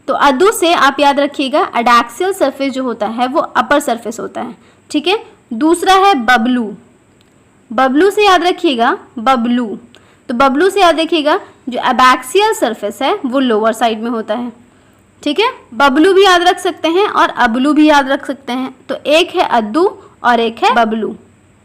तो अद्दू से आप याद रखिएगा एडैक्सियल सरफेस जो होता है वो अपर सरफेस होता है, ठीक है। दूसरा है बबलू, बबलू से याद रखिएगा बबलू। तो बबलू से याद रखिएगा जो एबैक्सियल सरफेस है वो लोअर साइड में होता है, ठीक है। बबलू भी याद रख सकते हैं और अबलू भी याद रख सकते हैं। तो एक है अद्दू और एक है बबलू,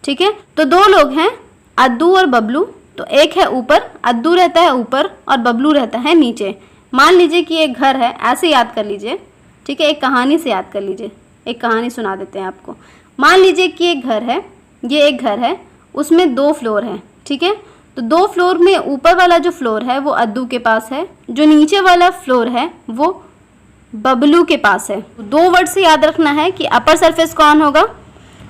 ठीक है। तो 2 लोग हैं, अद्दू और बबलू। तो एक है ऊपर, अद्दू रहता है ऊपर और बबलू रहता है नीचे। मान लीजिए कि एक घर है, ऐसे याद कर लीजिए, ठीक है। एक कहानी से याद कर लीजिए, एक कहानी सुना देते हैं आपको। मान लीजिए कि एक घर है, ये एक घर है, उसमें 2 फ्लोर हैं, ठीक है। तो 2 फ्लोर में ऊपर वाला जो फ्लोर है वो अद्दू के पास है, जो नीचे वाला फ्लोर है वो बबलू के पास है। 2 वर्ड से याद रखना है कि अपर सरफेस कौन होगा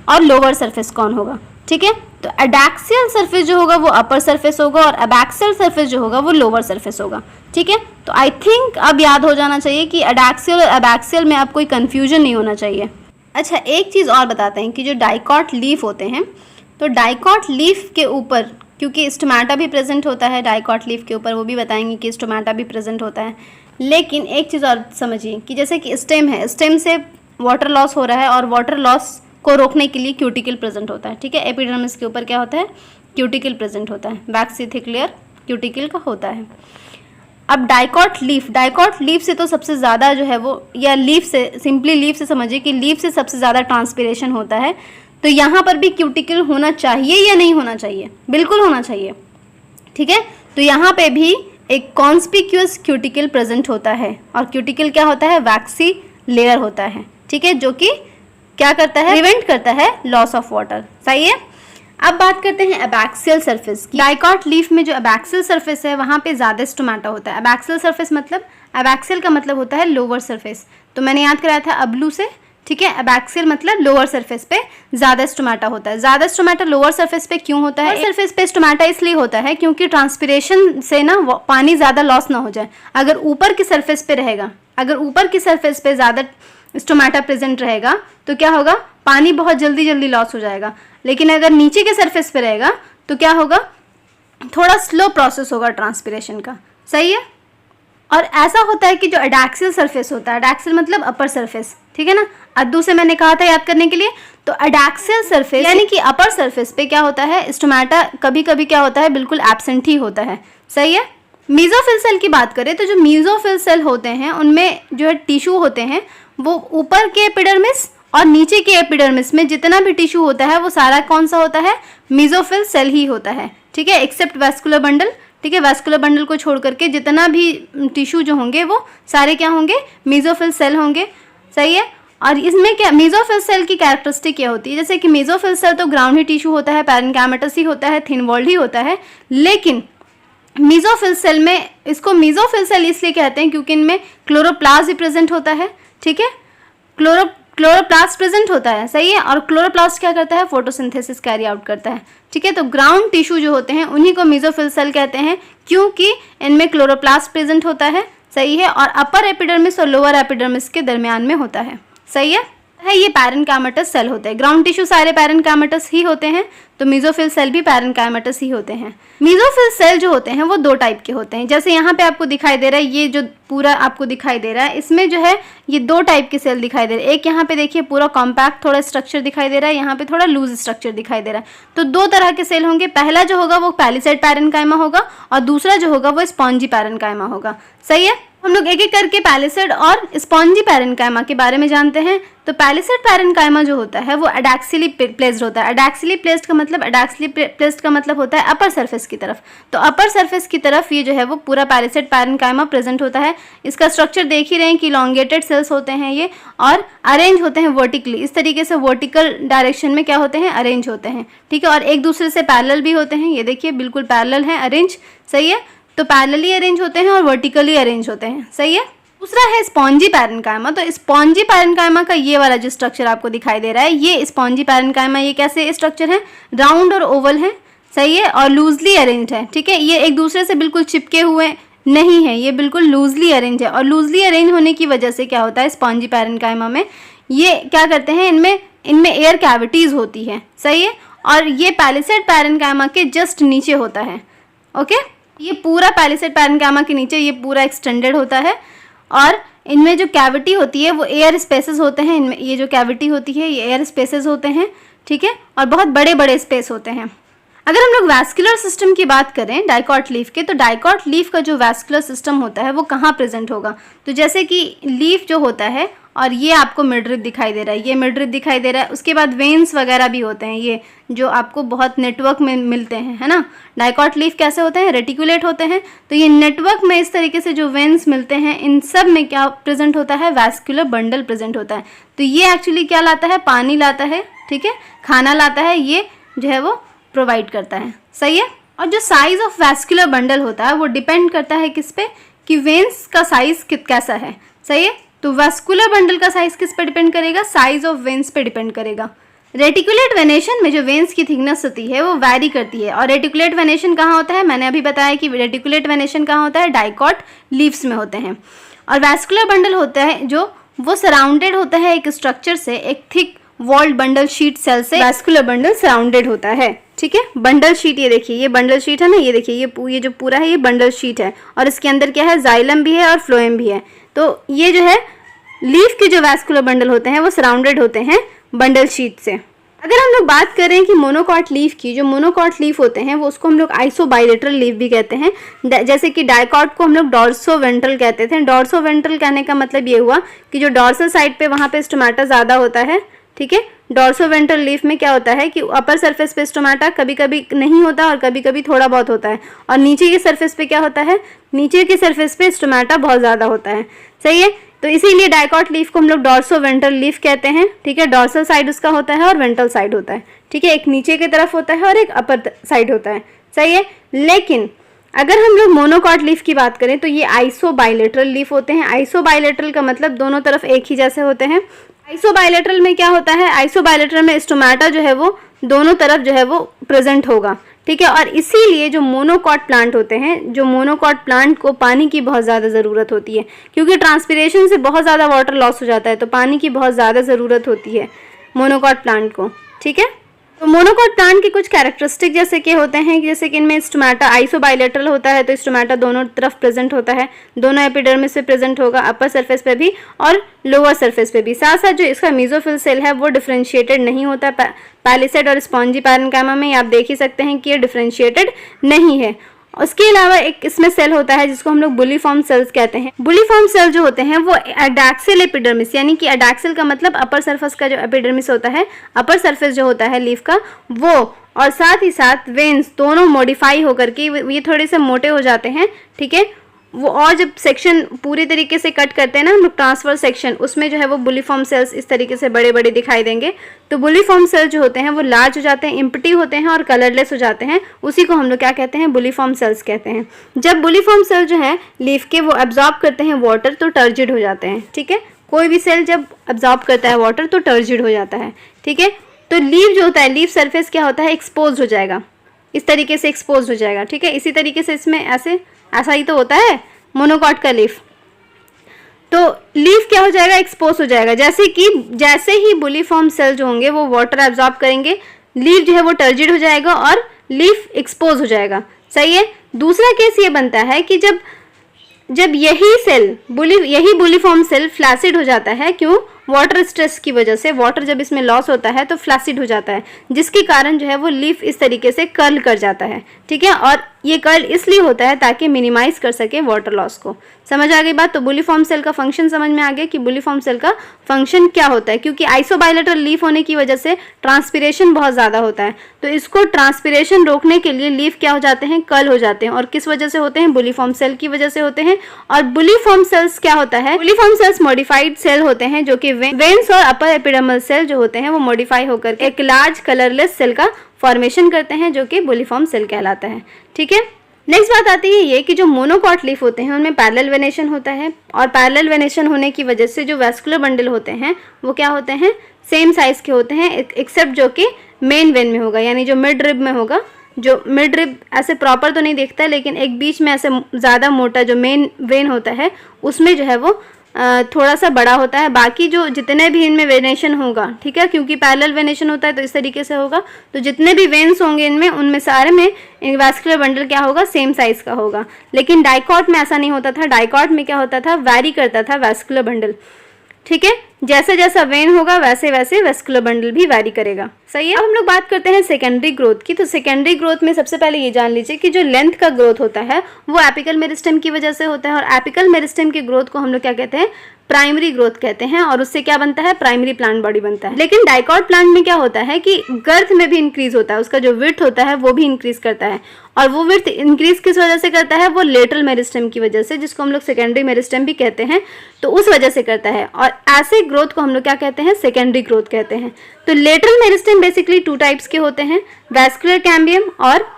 और लोअर सरफेस कौन होगा, ठीक है। तो एडैक्सियल सरफेस जो होगा वो अपर सरफेस होगा और एबैक्सियल सरफेस जो होगा वो लोअर सरफेस होगा, ठीक है। तो आई थिंक अब याद हो जाना चाहिए कि एडैक्सियल और एबैक्सियल में अब कोई कन्फ्यूजन नहीं होना चाहिए। अच्छा, एक चीज़ और बताते हैं कि जो डाइकॉट लीफ होते हैं, तो डाइकॉट लीफ के ऊपर, क्योंकि स्टोमेटा भी प्रेजेंट होता है डाइकॉट लीफ के ऊपर, वो भी बताएंगे कि स्टोमेटा भी प्रेजेंट होता है। लेकिन एक चीज़ और समझिए कि जैसे कि स्टेम है, स्टेम से वाटर लॉस हो रहा है और वाटर लॉस को रोकने के लिए क्यूटिकल प्रेजेंट होता है, ठीक है। एपिडर्मिस के ऊपर क्या होता है? क्यूटिकल प्रेजेंट होता है, वैक्सी थिक लेयर क्यूटिकल का होता है। अब डाइकॉट लीफ से तो सबसे ज़्यादा जो है वो, या लीफ से, सिंपली लीफ से समझिए कि लीफ से सबसे ज़्यादा ट्रांसपिरेशन होता है। तो यहाँ पर भी क्यूटिकल होना चाहिए या नहीं होना चाहिए? बिल्कुल होना चाहिए, ठीक है। तो यहाँ पे भी एक कॉन्स्पिक्यूअस क्यूटिकल प्रेजेंट होता है और क्यूटिकल क्या होता है? वैक्सी लेयर होता है, ठीक है, जो कि क्या करता है? प्रिवेंट करता है लॉस ऑफ वाटर, सही है। अब बात करते हैं एबैक्सियल सरफेस की। डाइकॉट लीफ में जो एबैक्सियल सरफेस है वहाँ पे ज़्यादा स्टोमेटा होता है। एबैक्सियल सरफेस मतलब, एबैक्सियल का मतलब होता है लोअर सरफेस, तो मैंने याद कराया था अबलू से, ठीक है। एबैक्सियल मतलब लोअर सरफेस पे ज़्यादा स्टोमेटा होता है। ज़्यादा स्टोमेटा लोअर सरफेस पे क्यों होता है? सरफेस पे स्टोमेटा इसलिए होता है क्योंकि ट्रांसपिरेशन से ना पानी ज़्यादा लॉस ना हो जाए। अगर ऊपर की सरफेस पे रहेगा, अगर ऊपर की सरफेस पे ज़्यादा स्टोमेटा प्रेजेंट रहेगा तो क्या होगा? पानी बहुत जल्दी जल्दी लॉस हो जाएगा। लेकिन अगर नीचे के सरफेस पे रहेगा तो क्या होगा? थोड़ा स्लो प्रोसेस होगा ट्रांसपिरेशन का, सही है। और ऐसा होता है कि जो एडैक्सियल सरफेस होता है, एडैक्सियल मतलब अपर सरफेस, ठीक है ना। अद्दू से मैंने कहा था याद करने के लिए। तो एडैक्सियल सरफेस यानी कि अपर सरफेस पे क्या होता है? स्टोमेटा कभी कभी क्या होता है? बिल्कुल एब्सेंट ही होता है, सही है। मेसोफिल सेल की बात करें तो जो मेसोफिल सेल होते हैं उनमें जो है टिश्यू होते हैं वो ऊपर के एपिडर्मिस और नीचे के एपिडर्मिस में जितना भी टिश्यू होता है वो सारा कौन सा होता है? मेसोफिल सेल ही होता है, ठीक है, एक्सेप्ट वैस्कुलर बंडल, ठीक है। वैस्कुलर बंडल को छोड़ करके जितना भी टिश्यू जो होंगे वो सारे क्या होंगे? मेसोफिल सेल होंगे, सही है। और इसमें क्या मेसोफिल सेल की कैरेक्टरिस्टिक क्या होती है? जैसे कि मेसोफिल सेल तो ग्राउंड ही टिश्यू होता है, पैरेन्काइमेटस ही होता है, थिन वॉल्ड ही होता है, लेकिन मीजोफिल सेल में, इसको मीजोफिल सेल इसलिए कहते हैं क्योंकि इनमें क्लोरोप्लास्ट भी प्रेजेंट होता है, ठीक है, क्लोरोप्लास्ट प्रेजेंट होता है, सही है। और क्लोरोप्लास्ट क्या करता है, फोटोसिंथेसिस कैरी आउट करता है, ठीक है। तो ग्राउंड टिश्यू जो होते हैं उन्हीं को मीजोफिल सेल कहते हैं क्योंकि इनमें क्लोरोप्लास्ट प्रेजेंट होता है, सही है, और अपर एपिडर्मिस और लोअर एपिडर्मिस के दरमियान में होता है, सही है। ये पैरेन्काइमेटस सेल होते हैं। ग्राउंड टिश्यू सारे पैरेन्काइमेटस ही होते हैं, तो मीजोफिल सेल भी पैरेन्काइमेटस ही होते हैं। मीजोफिल सेल जो होते हैं वो दो टाइप के होते हैं, जैसे यहाँ पे आपको दिखाई दे रहा है, ये जो पूरा आपको दिखाई दे रहा है इसमें जो है ये दो टाइप के सेल दिखाई दे रहे हैं। एक यहाँ पे देखिए पूरा कॉम्पैक्ट थोड़ा स्ट्रक्चर दिखाई दे रहा है, यहाँ पे थोड़ा लूज स्ट्रक्चर दिखाई दे रहा है। तो दो तरह के सेल होंगे, पहला जो होगा वो पैलिसेड पैरेन्काइमा होगा और दूसरा जो होगा वो स्पॉन्जी पैरेन्काइमा होगा, सही है। हम लोग एक एक करके पैलिसेड और स्पॉन्जी पैरेन्काइमा के बारे में जानते हैं। तो पैलिसेड पैरेन्काइमा जो होता है वो एडैक्सियली प्लेस्ड होता है। एडैक्सियली प्लेस्ड का मतलब होता है अपर सरफेस की तरफ। तो अपर सरफेस की तरफ ये जो है वो पूरा पैलिसेड पैरेन्काइमा प्रेजेंट होता है। इसका स्ट्रक्चर देख ही रहे हैं कि इलॉन्गेटेड सेल्स होते हैं ये, और अरेंज होते हैं वर्टिकली, इस तरीके से वर्टिकल डायरेक्शन में क्या होते हैं, अरेंज होते हैं, ठीक है। और एक दूसरे से पैरेलल भी होते हैं, ये देखिए बिल्कुल पैरेलल है, अरेंज, सही है। तो पैरेलली अरेंज होते हैं और वर्टिकली अरेंज होते हैं, सही है। दूसरा है स्पॉन्जी पैरेन्काइमा। तो स्पॉन्जी पैरेन्काइमा का ये वाला जो स्ट्रक्चर आपको दिखाई दे रहा है, ये स्पॉन्जी पैरेन्काइमा, ये कैसे स्ट्रक्चर है, राउंड और ओवल है, सही है, और लूजली अरेंज्ड है, ठीक है। ये एक दूसरे से बिल्कुल चिपके हुए नहीं है, ये बिल्कुल लूजली अरेंज है। और लूजली अरेंज होने की वजह से क्या होता है, स्पॉन्जी पैरेन्काइमा में ये क्या करते हैं, इनमें एयर कैविटीज होती है, सही है। और ये पैलिसेड पैरेन्काइमा के जस्ट नीचे होता है, ओके। ये पूरा पैलिसेड पैरेन्काइमा के नीचे ये पूरा एक्सटेंडेड होता है, और इनमें जो कैविटी होती है वो एयर स्पेसेस होते हैं। इनमें ये जो कैविटी होती है ये एयर स्पेसेस होते हैं, ठीक है, और बहुत बड़े बड़े स्पेस होते हैं। अगर हम लोग वैस्कुलर सिस्टम की बात करें डाइकॉट लीफ के, तो डाइकॉट लीफ का जो वैस्कुलर सिस्टम होता है वो कहाँ प्रेजेंट होगा, तो जैसे कि लीफ जो होता है, और ये आपको मिडरिप दिखाई दे रहा है, ये मिडरिप दिखाई दे रहा है, उसके बाद वेन्स वगैरह भी होते हैं, ये जो आपको बहुत नेटवर्क में मिलते हैं, है ना। डाइकॉट लीफ कैसे होते हैं, रेटिकुलेट होते हैं। तो ये नेटवर्क में इस तरीके से जो वेन्स मिलते हैं, इन सब में क्या प्रेजेंट होता है, वैस्कुलर बंडल प्रेजेंट होता है। तो ये एक्चुअली क्या लाता है, पानी लाता है, ठीक है, खाना लाता है, ये जो है वो प्रोवाइड करता है, सही है। और जो साइज ऑफ वैस्कुलर बंडल होता है वो डिपेंड करता है किस पे, कि वेन्स का साइज कैसा है, सही है। तो वैस्कुलर बंडल का साइज किस पे डिपेंड करेगा, साइज ऑफ वेन्स पे डिपेंड करेगा। रेटिकुलेट वेनेशन में जो वेन्स की थिकनेस होती है वो वैरी करती है। और रेटिकुलेट वेनेशन कहाँ होता है, मैंने अभी बताया कि रेटिकुलेट वेनेशन कहाँ होता है, डाइकॉट लीव्स में होते हैं। और वैस्कुलर बंडल होता है जो वो सराउंडेड होता है एक स्ट्रक्चर से, एक thick walled bundle sheath cell से वैस्कुलर बंडल सराउंडेड होता है, ठीक है। बंडल शीट, ये देखिए ये बंडल शीट है ना, ये देखिए ये जो पूरा है ये बंडल शीट है, और इसके अंदर क्या है, जाइलम भी है और फ्लोएम भी है। तो ये जो है लीफ के जो वैस्कुलर बंडल होते हैं वो सराउंडेड होते हैं बंडल शीट से। अगर हम लोग बात करें कि मोनोकॉट लीफ की, जो मोनोकॉट लीफ होते हैं वो उसको हम लोग आइसोबाइलेटरल लीफ भी कहते हैं। जैसे कि डाइकॉट को हम लोग डॉर्सोवेंट्रल कहते थे। डॉर्सोवेंट्रल कहने का मतलब ये हुआ कि जो डॉर्सल साइड पे वहाँ पे स्टोमेटा ज़्यादा होता है, ठीक है। डॉर्सोवेंट्रल लीफ में क्या होता है कि अपर सरफेस पे स्टोमेटा कभी कभी नहीं होता और कभी कभी थोड़ा बहुत होता है, और नीचे के सरफेस पे क्या होता है, नीचे के सरफेस पे स्टोमेटा बहुत ज़्यादा होता है, सही है। तो इसीलिए डाइकॉट लीफ को हम लोग डॉर्सोवेंट्रल लीफ कहते हैं, ठीक है। डॉर्सल साइड उसका होता है और वेंट्रल साइड होता है, ठीक है। एक नीचे की तरफ होता है और एक अपर साइड होता है, सही है। लेकिन अगर हम लोग मोनोकॉट लीफ की बात करें तो ये आइसोबाइलेटरल लीफ होते हैं। आइसोबाइलेटरल का मतलब दोनों तरफ एक ही जैसे होते हैं। आइसोबाइलेटरल में क्या होता है, आइसोबाइलेटरल में स्टोमेटा जो है वो दोनों तरफ जो है वो प्रेजेंट होगा, ठीक है। और इसीलिए जो मोनोकॉट प्लांट होते हैं, जो मोनोकॉट प्लांट को पानी की बहुत ज़्यादा ज़रूरत होती है, क्योंकि ट्रांसपिरेशन से बहुत ज़्यादा वाटर लॉस हो जाता है, तो पानी की बहुत ज़्यादा ज़रूरत होती है मोनोकॉट प्लांट को, ठीक है। तो मोनोकॉट प्लांट के कुछ कैरेक्टरिस्टिक जैसे कि होते हैं, जैसे कि इनमें स्टोमेटा आइसोबाइलेटरल होता है, तो स्टोमेटा दोनों तरफ प्रेजेंट होता है, दोनों एपिडर्मिस से प्रेजेंट होगा, अपर सरफेस पे भी और लोअर सरफेस पे भी। साथ साथ जो इसका मीजोफिल सेल है वो डिफरेंशिएटेड नहीं होता। पैलिसेड और स्पॉन्जी पैरेन्काइमा में आप देख ही सकते हैं कि ये डिफरेंशिएटेड नहीं है। उसके अलावा एक इसमें सेल होता है जिसको हम लोग बुलीफॉर्म सेल्स कहते हैं। बुलीफॉर्म सेल जो होते हैं वो एडैक्सियल एपिडर्मिस, यानी कि एडैक्सियल का मतलब अपर सरफेस का जो एपिडर्मिस होता है, अपर सरफेस जो होता है लीफ का वो, और साथ ही साथ वेन्स दोनों मॉडिफाई होकर के ये थोड़े से मोटे हो जाते हैं, ठीक है। वो और जब सेक्शन पूरी तरीके से कट करते हैं ना हम लोग ट्रांसफर सेक्शन, उसमें जो है वो बुलिफॉर्म सेल्स इस तरीके से बड़े बड़े दिखाई देंगे। तो बुलिफॉर्म सेल जो होते हैं वो लार्ज हो जाते हैं, इम्पटी होते हैं और कलरलेस हो जाते हैं। उसी को हम लोग क्या कहते हैं, बुलिफॉर्म सेल्स कहते हैं। जब बुलिफॉर्म सेल जो है लीफ के वो एब्जॉर्ब करते हैं वाटर तो टर्जिड हो जाते हैं। ठीक है, कोई भी सेल जब एब्जॉर्ब करता है वाटर तो टर्जिड हो जाता है। ठीक है, तो लीफ जो होता है, लीफ सरफेस क्या होता है, एक्सपोज हो जाएगा, इस तरीके से एक्सपोज हो जाएगा। ठीक है, इसी तरीके से इसमें ऐसा ही तो होता है मोनोकॉट का लीफ। तो लीफ क्या हो जाएगा, एक्सपोज हो जाएगा। जैसे ही बुलिफॉर्म सेल जो होंगे वो वाटर एब्जॉर्ब करेंगे, लीफ जो है वो टर्जिड हो जाएगा और लीफ एक्सपोज हो जाएगा। सही है। दूसरा केस ये बनता है कि जब यही बुलिफॉर्म सेल फ्लैसिड हो जाता है। क्यों, वाटर स्ट्रेस की वजह से, वाटर जब इसमें लॉस होता है तो फ्लैसिड हो जाता है, जिसके कारण जो है वो लीफ इस तरीके से कर्ल कर जाता है। ठीक है, और ये कर्ल इसलिए होता है ताकि मिनिमाइज कर सके वाटर लॉस को। समझ आ गई बात। तो बुलिफॉर्म सेल का फंक्शन समझ में आ गया कि बुलिफॉर्म सेल का फंक्शन क्या होता है। क्योंकि आइसोबायलेटरल लीफ होने की वजह से ट्रांसपिरेशन बहुत ज़्यादा होता है, तो इसको ट्रांसपिरेशन रोकने के लिए लीफ क्या हो जाते हैं, कर्ल हो जाते हैं। और किस वजह से होते हैं, बुलिफॉर्म सेल की वजह से होते हैं। और बुलिफॉर्म सेल्स क्या होता है, बुलिफॉर्म सेल्स मॉडिफाइड सेल होते हैं जो कि वेन्स और अपर एपिडर्मल सेल जो होते हैं वो मॉडिफाई होकर एक लार्ज कलरलेस सेल का फॉर्मेशन करते हैं जो कि बुलिफॉर्म सेल कहलाता है। ठीक है, नेक्स्ट बात आती है ये कि जो मोनोकॉट लीफ होते हैं उनमें पैरेलल वेनेशन होता है, और पैरेलल वेनेशन होने की वजह से जो वैस्कुलर बंडल होते हैं वो क्या होते हैं, सेम साइज के होते हैं, एक्सेप्ट जो कि मेन वेन में होगा, यानी जो मिड रिब में होगा। जो मिड रिब ऐसे प्रॉपर तो नहीं दिखता है, लेकिन एक बीच में ऐसे ज़्यादा मोटा जो मेन वेन होता है उसमें जो है वो थोड़ा सा बड़ा होता है। बाकी जो जितने भी इनमें वेनेशन होगा, ठीक है, क्योंकि पैरेलल वेनेशन होता है तो इस तरीके से होगा, तो जितने भी वेन्स होंगे इनमें, उनमें सारे में वैस्कुलर बंडल क्या होगा, सेम साइज का होगा। लेकिन डाइकॉट में ऐसा नहीं होता था। डाइकॉट में क्या होता था, वैरी करता था वैस्कुलर बंडल। ठीक है, जैसा जैसा वेन होगा वैसे वैसे वैस्कुलर बंडल भी वैरी करेगा। सही है। अब हम लोग बात करते हैं सेकेंडरी ग्रोथ की। तो सेकेंडरी ग्रोथ में सबसे पहले ये जान लीजिए कि जो लेंथ का ग्रोथ होता है वो एपिकल मेरिस्टेम की वजह से होता है, और एपिकल मेरिस्टेम की ग्रोथ को हम लोग क्या कहते हैं, प्राइमरी ग्रोथ कहते हैं, और उससे क्या बनता है, प्राइमरी प्लांट बॉडी बनता है। लेकिन डाइकॉट प्लांट में क्या होता है कि गर्थ में भी इंक्रीज होता है, उसका जो विड्थ होता है वो भी इंक्रीज करता है। और वो विड्थ इंक्रीज किस वजह से करता है, वो लेटरल मेरिस्टेम की वजह से, जिसको हम लोग सेकेंडरी मेरिस्टेम भी कहते हैं, तो उस वजह से करता है। और ऐसे ग्रोथ को हम लोग क्या कहते हैं, सेकेंडरी ग्रोथ कहते हैं। तो लेटरल मेरिस्टेम बेसिकली 2 टाइप्स के होते हैं, वैस्कुलर कैम्बियम और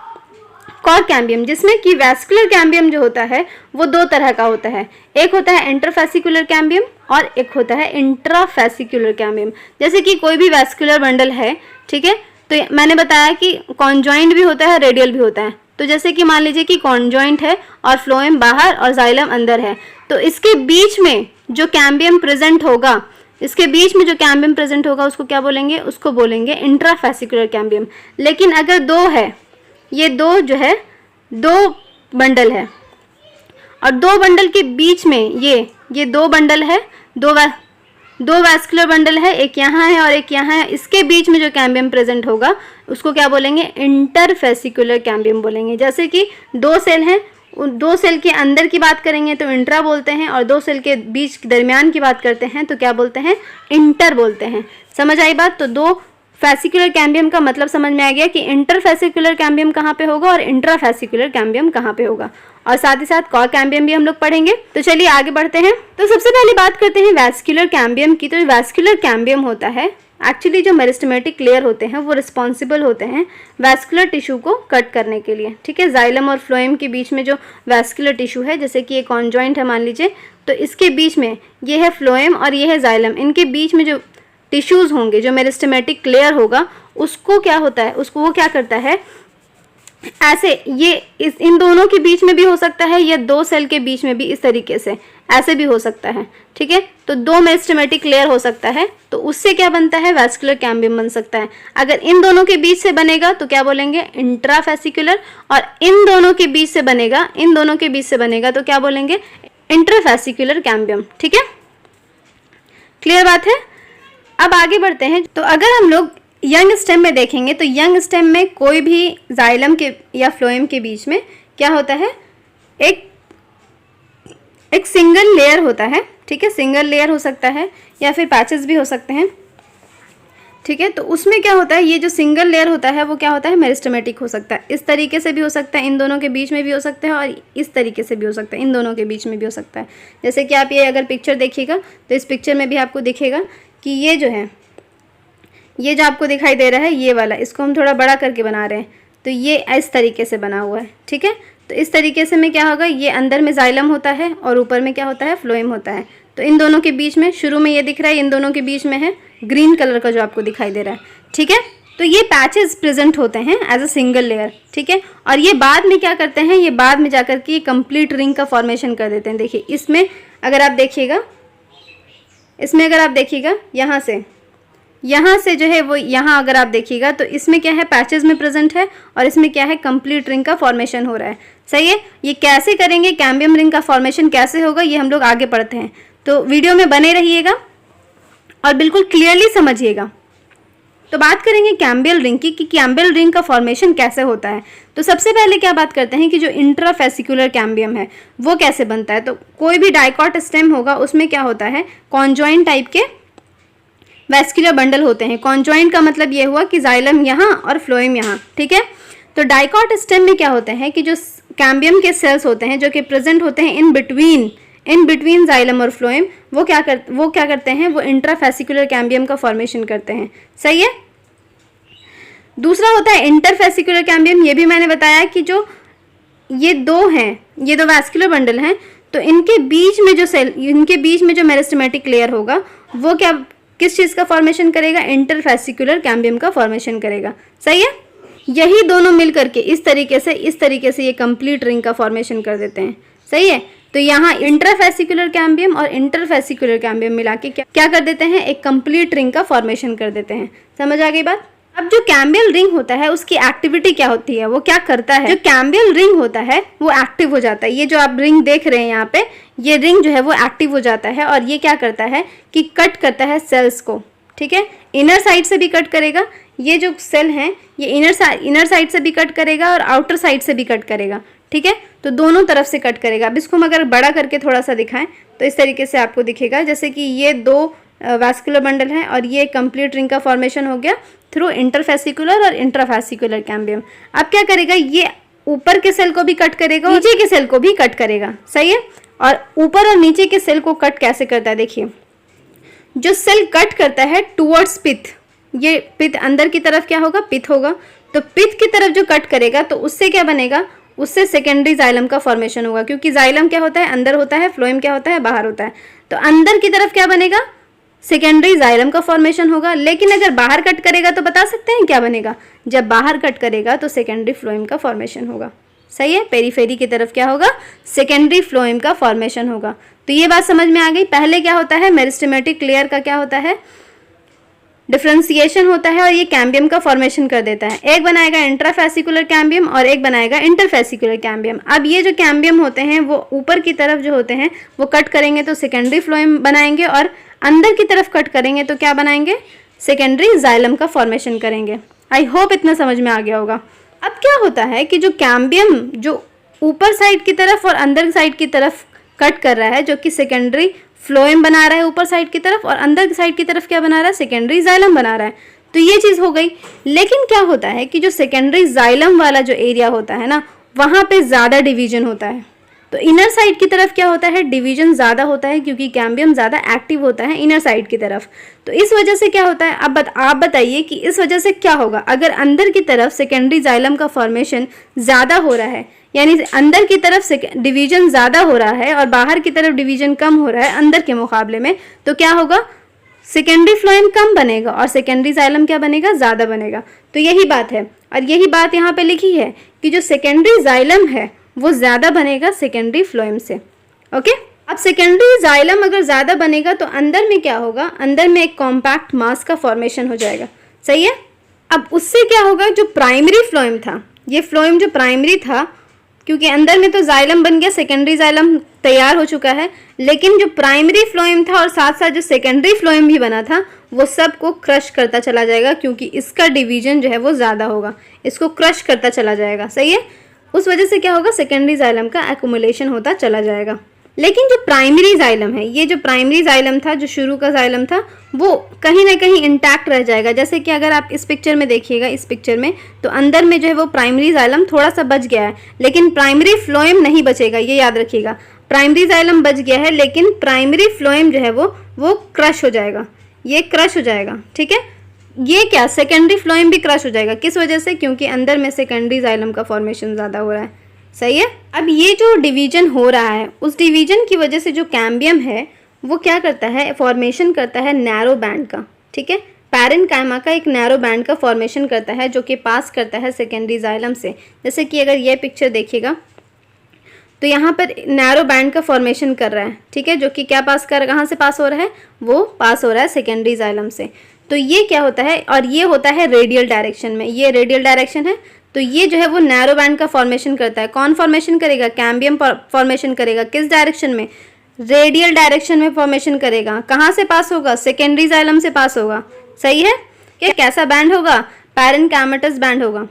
कॉर्ड कैम्बियम, जिसमें कि वैस्कुलर कैम्बियम जो होता है वो 2 तरह का होता है। एक होता है इंटरफेसिकुलर कैम्बियम और एक होता है इंट्राफेसिकुलर कैम्बियम। जैसे कि कोई भी वैस्कुलर बंडल है, ठीक है, तो मैंने बताया कि कॉन्जॉइंट भी होता है, रेडियल भी होता है। तो जैसे कि मान लीजिए कि कॉन्जॉइंट है और फ्लोएम बाहर और जाइलम अंदर है, तो इसके बीच में जो कैम्बियम प्रेजेंट होगा, उसको क्या बोलेंगे, उसको बोलेंगे इंट्राफेसिकुलर कैम्बियम। लेकिन अगर 2 है, ये 2 जो है 2 बंडल है, और 2 बंडल के बीच में ये 2 बंडल है, 2 वैस्कुलर बंडल है, एक यहाँ है और एक यहाँ है, इसके बीच में जो कैम्बियम प्रेजेंट होगा उसको क्या बोलेंगे, इंटरफेसिकुलर कैम्बियम बोलेंगे। जैसे कि 2 सेल हैं, उन 2 सेल के अंदर की बात करेंगे तो इंट्रा बोलते हैं, और 2 सेल के बीच दरमियान की बात करते हैं तो क्या बोलते हैं, इंटर बोलते हैं। समझ आई बात। तो 2 फैसिकुलर कैम्बियम का मतलब समझ में आ गया कि इंटरफेसिकुलर कैम्बियम कहाँ पे होगा और इंट्राफेसिकुलर कैम्बियम कहाँ पे होगा, और साथ ही साथ कॉर्ड कैम्बियम भी हम लोग पढ़ेंगे। तो चलिए आगे बढ़ते हैं। तो सबसे पहले बात करते हैं वैस्कुलर कैम्बियम की। तो वैस्कुलर कैम्बियम होता है, एक्चुअली जो मेरिस्टेमेटिक लेयर होते हैं वो रिस्पॉन्सिबल होते हैं वैस्कुलर टिश्यू को कट करने के लिए। ठीक है, जाइलम और फ्लोएम के बीच में जो वैस्कुलर टिश्यू है, जैसे कि ये कॉन्जॉइंट है मान लीजिए, तो इसके बीच में ये है फ्लोएम और ये है जाइलम, इनके बीच में जो टिश्यूज होंगे, जो मेरिस्टेमेटिक लेयर होगा, उसको क्या होता है, उसको वो क्या करता है, ऐसे ये इन दोनों के बीच में भी हो सकता है, या 2 सेल के बीच में भी इस तरीके से ऐसे भी हो सकता है। ठीक है, तो 2 मेरिस्टेमेटिक लेयर हो सकता है, तो उससे क्या बनता है, वैस्कुलर कैम्बियम बन सकता है। अगर इन दोनों के बीच से बनेगा तो क्या बोलेंगे, इंट्राफेसिकुलर, और इन दोनों के बीच से बनेगा तो क्या बोलेंगे, इंटरफेसिकुलर कैम्बियम। ठीक है, क्लियर बात है। अब आगे बढ़ते हैं। तो अगर हम लोग यंग स्टेम में देखेंगे तो यंग स्टेम में कोई भी जाइलम के या फ्लोएम के बीच में क्या होता है, एक सिंगल लेयर होता है। ठीक है, सिंगल लेयर हो सकता है या फिर पैचेस भी हो सकते हैं। ठीक है। तो उसमें क्या होता है, ये जो सिंगल लेयर होता है वो क्या होता है, मेरिस्टेमेटिक हो सकता है। इस तरीके से भी हो सकता है, इन दोनों के बीच में भी हो सकता है, और इस तरीके से भी हो सकता है, इन दोनों के बीच में भी हो सकता है। जैसे कि आप ये अगर पिक्चर देखिएगा तो इस पिक्चर में भी आपको दिखेगा कि ये जो है, ये जो आपको दिखाई दे रहा है ये वाला, इसको हम थोड़ा बड़ा करके बना रहे हैं, तो ये इस तरीके से बना हुआ है। ठीक है। तो इस तरीके से में क्या होगा, ये अंदर में जाइलम होता है और ऊपर में क्या होता है, फ्लोएम होता है। तो इन दोनों के बीच में, शुरू में ये दिख रहा है, इन दोनों के बीच में है ग्रीन कलर का जो आपको दिखाई दे रहा है। ठीक है। तो ये पैचेस प्रेजेंट होते हैं एज अ सिंगल लेयर। ठीक है। और ये बाद में क्या करते हैं, ये बाद में जाकर के कंप्लीट रिंग का फॉर्मेशन कर देते हैं। देखिए इसमें अगर आप देखिएगा, यहाँ से जो है वो, यहाँ अगर आप देखिएगा तो इसमें क्या है, पैचेस में प्रेजेंट है, और इसमें क्या है, कंप्लीट रिंग का फॉर्मेशन हो रहा है। सही है। ये कैसे करेंगे, कैम्बियम रिंग का फॉर्मेशन कैसे होगा, ये हम लोग आगे पढ़ते हैं। तो वीडियो में बने रहिएगा और बिल्कुल क्लियरली समझिएगा। तो बात करेंगे कैम्बियल रिंग की, कि कैम्बियल रिंग का फॉर्मेशन कैसे होता है। तो सबसे पहले क्या बात करते हैं कि जो इंट्राफेसिकुलर कैम्बियम है वो कैसे बनता है। तो कोई भी डाइकॉट स्टेम होगा, उसमें क्या होता है, कॉन्जॉइंट टाइप के वैस्कुलर बंडल होते हैं। कॉन्जॉइंट का मतलब ये हुआ कि जाइलम यहाँ और फ्लोएम यहाँ। ठीक है। तो डाइकॉट स्टेम में क्या होते हैं कि जो कैम्बियम के सेल्स होते हैं जो कि प्रेजेंट होते हैं इन बिटवीन जाइलम और फ्लोएम, वो क्या करते हैं, वो इंट्राफेसिकुलर कैम्बियम का फॉर्मेशन करते हैं। सही है। दूसरा होता है इंटरफेसिकुलर कैम्बियम। ये भी मैंने बताया कि जो ये दो वैस्कुलर बंडल हैं, तो इनके बीच में जो मेरिस्टेमेटिक लेयर होगा वो किस चीज़ का फॉर्मेशन करेगा, इंटरफेसिकुलर कैम्बियम का फॉर्मेशन करेगा। सही है। यही दोनों मिल करके इस तरीके से ये कंप्लीट रिंग का फॉर्मेशन कर देते हैं। सही है। तो यहाँ इंट्राफेसिकुलर कैम्बियम और इंटरफेसिकुलर कैम्बियम मिला के क्या कर देते हैं, एक कंप्लीट रिंग का फॉर्मेशन कर देते हैं। समझ आ गई बात। अब जो कैम्बियल रिंग होता है उसकी एक्टिविटी क्या होती है, वो क्या करता है, जो कैम्बियल रिंग होता है वो एक्टिव हो जाता है। ये जो आप रिंग देख रहे हैं यहाँ पे, ये रिंग जो है वो एक्टिव हो जाता है, और ये क्या करता है कि कट करता है सेल्स को। ठीक है। इनर साइड से भी कट करेगा, ये जो सेल हैं ये इनर साइड से भी कट करेगा और आउटर साइड से भी कट करेगा। ठीक है। तो दोनों तरफ से कट करेगा। अब इसको हम अगर बड़ा करके थोड़ा सा दिखाएं तो इस तरीके से आपको दिखेगा, जैसे कि ये दो वैस्कुलर बंडल हैं और ये कंप्लीट रिंग का फॉर्मेशन हो गया थ्रू इंटरफेसिकुलर और इंट्राफेसिकुलर कैम्बियम। अब क्या करेगा, ये ऊपर के सेल को भी कट करेगा, नीचे के सेल को भी कट करेगा। सही है। और ऊपर और नीचे के सेल को कट कैसे करता है, देखिए जो सेल कट करता है टुवर्ड्स पिथ, ये पिथ अंदर की तरफ क्या होगा, पिथ होगा। तो पिथ की तरफ जो कट करेगा तो उससे क्या बनेगा, उससे सेकेंडरी जाइलम का फॉर्मेशन होगा, क्योंकि जाइलम क्या होता है, अंदर होता है, फ्लोएम क्या होता है, बाहर होता है। तो अंदर की तरफ क्या बनेगा, सेकेंडरी जाइलम का फॉर्मेशन होगा। लेकिन अगर बाहर कट करेगा तो बता सकते हैं क्या बनेगा, जब बाहर कट करेगा तो सेकेंडरी फ्लोएम का फॉर्मेशन होगा। सही है। पेरीफेरी की तरफ क्या होगा, सेकेंडरी फ्लोएम का फॉर्मेशन होगा। तो ये बात समझ में आ गई। पहले क्या होता है, मेरिस्टेमेटिक लेयर का क्या होता है, डिफ्रेंसिएशन होता है, और ये कैम्बियम का फॉर्मेशन कर देता है। एक बनाएगा इंट्राफेसिकुलर कैम्बियम और एक बनाएगा इंटरफेसिकुलर कैम्बियम। अब ये जो कैम्बियम होते हैं वो ऊपर की तरफ जो होते हैं वो कट करेंगे तो सेकेंडरी फ्लोएम बनाएंगे, और अंदर की तरफ कट करेंगे तो क्या बनाएंगे, सेकेंडरी जाइलम का फॉर्मेशन करेंगे। आई होप इतना समझ में आ गया होगा। अब क्या होता है कि जो कैम्बियम जो ऊपर साइड की तरफ और अंदर साइड की तरफ कट कर रहा है, जो कि सेकेंडरी फ्लोएम बना रहा है ऊपर साइड की तरफ, और अंदर साइड की तरफ क्या बना रहा है, सेकेंडरी जाइलम बना रहा है। तो ये चीज़ हो गई। लेकिन क्या होता है कि जो सेकेंडरी जाइलम वाला जो एरिया होता है ना, वहाँ पे ज़्यादा डिवीजन होता है। तो इनर साइड की तरफ क्या होता है, डिवीजन ज़्यादा होता है, क्योंकि कैम्बियम ज़्यादा एक्टिव होता है इनर साइड की तरफ। तो इस वजह से क्या होता है, अब आप बताइए कि इस वजह से क्या होगा, अगर अंदर की तरफ सेकेंडरी जाइलम का फॉर्मेशन ज़्यादा हो रहा है, यानी अंदर की तरफ से डिवीजन ज़्यादा हो रहा है और बाहर की तरफ डिवीजन कम हो रहा है अंदर के मुकाबले में, तो क्या होगा, सेकेंडरी फ्लोएम कम बनेगा और सेकेंडरी जाइलम क्या बनेगा, ज़्यादा बनेगा। तो यही बात है, और यही बात यहाँ पे लिखी है कि जो सेकेंडरी जाइलम है वो ज़्यादा बनेगा सेकेंडरी फ्लोएम से। ओके। अब सेकेंडरी जाइलम अगर ज़्यादा बनेगा तो अंदर में क्या होगा, अंदर में एक कॉम्पैक्ट मास का फॉर्मेशन हो जाएगा। सही है। अब उससे क्या होगा, जो प्राइमरी फ्लोएम था, ये फ्लोएम जो प्राइमरी था, क्योंकि अंदर में तो जाइलम बन गया, सेकेंडरी जाइलम तैयार हो चुका है, लेकिन जो प्राइमरी फ्लोएम था और साथ साथ जो सेकेंडरी फ्लोएम भी बना था वो सब को क्रश करता चला जाएगा, क्योंकि इसका डिवीजन जो है वो ज़्यादा होगा, इसको क्रश करता चला जाएगा। सही है। उस वजह से क्या होगा, सेकेंडरी जाइलम का एक्युमुलेशन होता चला जाएगा। लेकिन जो प्राइमरी जाइलम है, ये जो प्राइमरी जाइलम था, जो शुरू का जाइलम था, वो कहीं ना कहीं इंटैक्ट रह जाएगा। जैसे कि अगर आप इस पिक्चर में देखिएगा, इस पिक्चर में तो अंदर में जो है वो प्राइमरी जाइलम थोड़ा सा बच गया है, लेकिन प्राइमरी फ्लोएम नहीं बचेगा, ये याद रखिएगा। प्राइमरी जाइलम बच गया है लेकिन प्राइमरी फ्लोएम जो है वो क्रश हो जाएगा, ये क्रश हो जाएगा, ठीक है। ये क्या, सेकेंडरी फ्लोएम भी क्रश हो जाएगा। किस वजह से? क्योंकि अंदर में सेकेंडरी जाइलम का फॉर्मेशन ज़्यादा हो रहा है, सही है। अब ये जो डिवीजन हो रहा है, उस डिवीजन की वजह से जो कैम्बियम है वो क्या करता है, फॉर्मेशन करता है नैरो बैंड का, ठीक है। पैरेन्काइमा का एक नैरो बैंड का फॉर्मेशन करता है जो कि पास करता है सेकेंडरी जाइलम से। जैसे कि अगर ये पिक्चर देखिएगा तो यहाँ पर नैरो बैंड का फॉर्मेशन कर रहा है, ठीक है, जो कि क्या पास कर, कहाँ से पास हो रहा है, वो पास हो रहा है सेकेंडरी जाइलम से। तो ये क्या होता है, और ये होता है रेडियल डायरेक्शन में, ये रेडियल डायरेक्शन है। तो ये जो है वो नैरो बैंड का फॉर्मेशन करता है। कौन फॉर्मेशन करेगा? कैम्बियम फॉर्मेशन करेगा। किस डायरेक्शन में? रेडियल डायरेक्शन में फॉर्मेशन करेगा। कहाँ से पास होगा? सेकेंडरी जाइलम से पास होगा, सही है। ये कैसा बैंड होगा? पैरेन्काइमेटस बैंड होगा।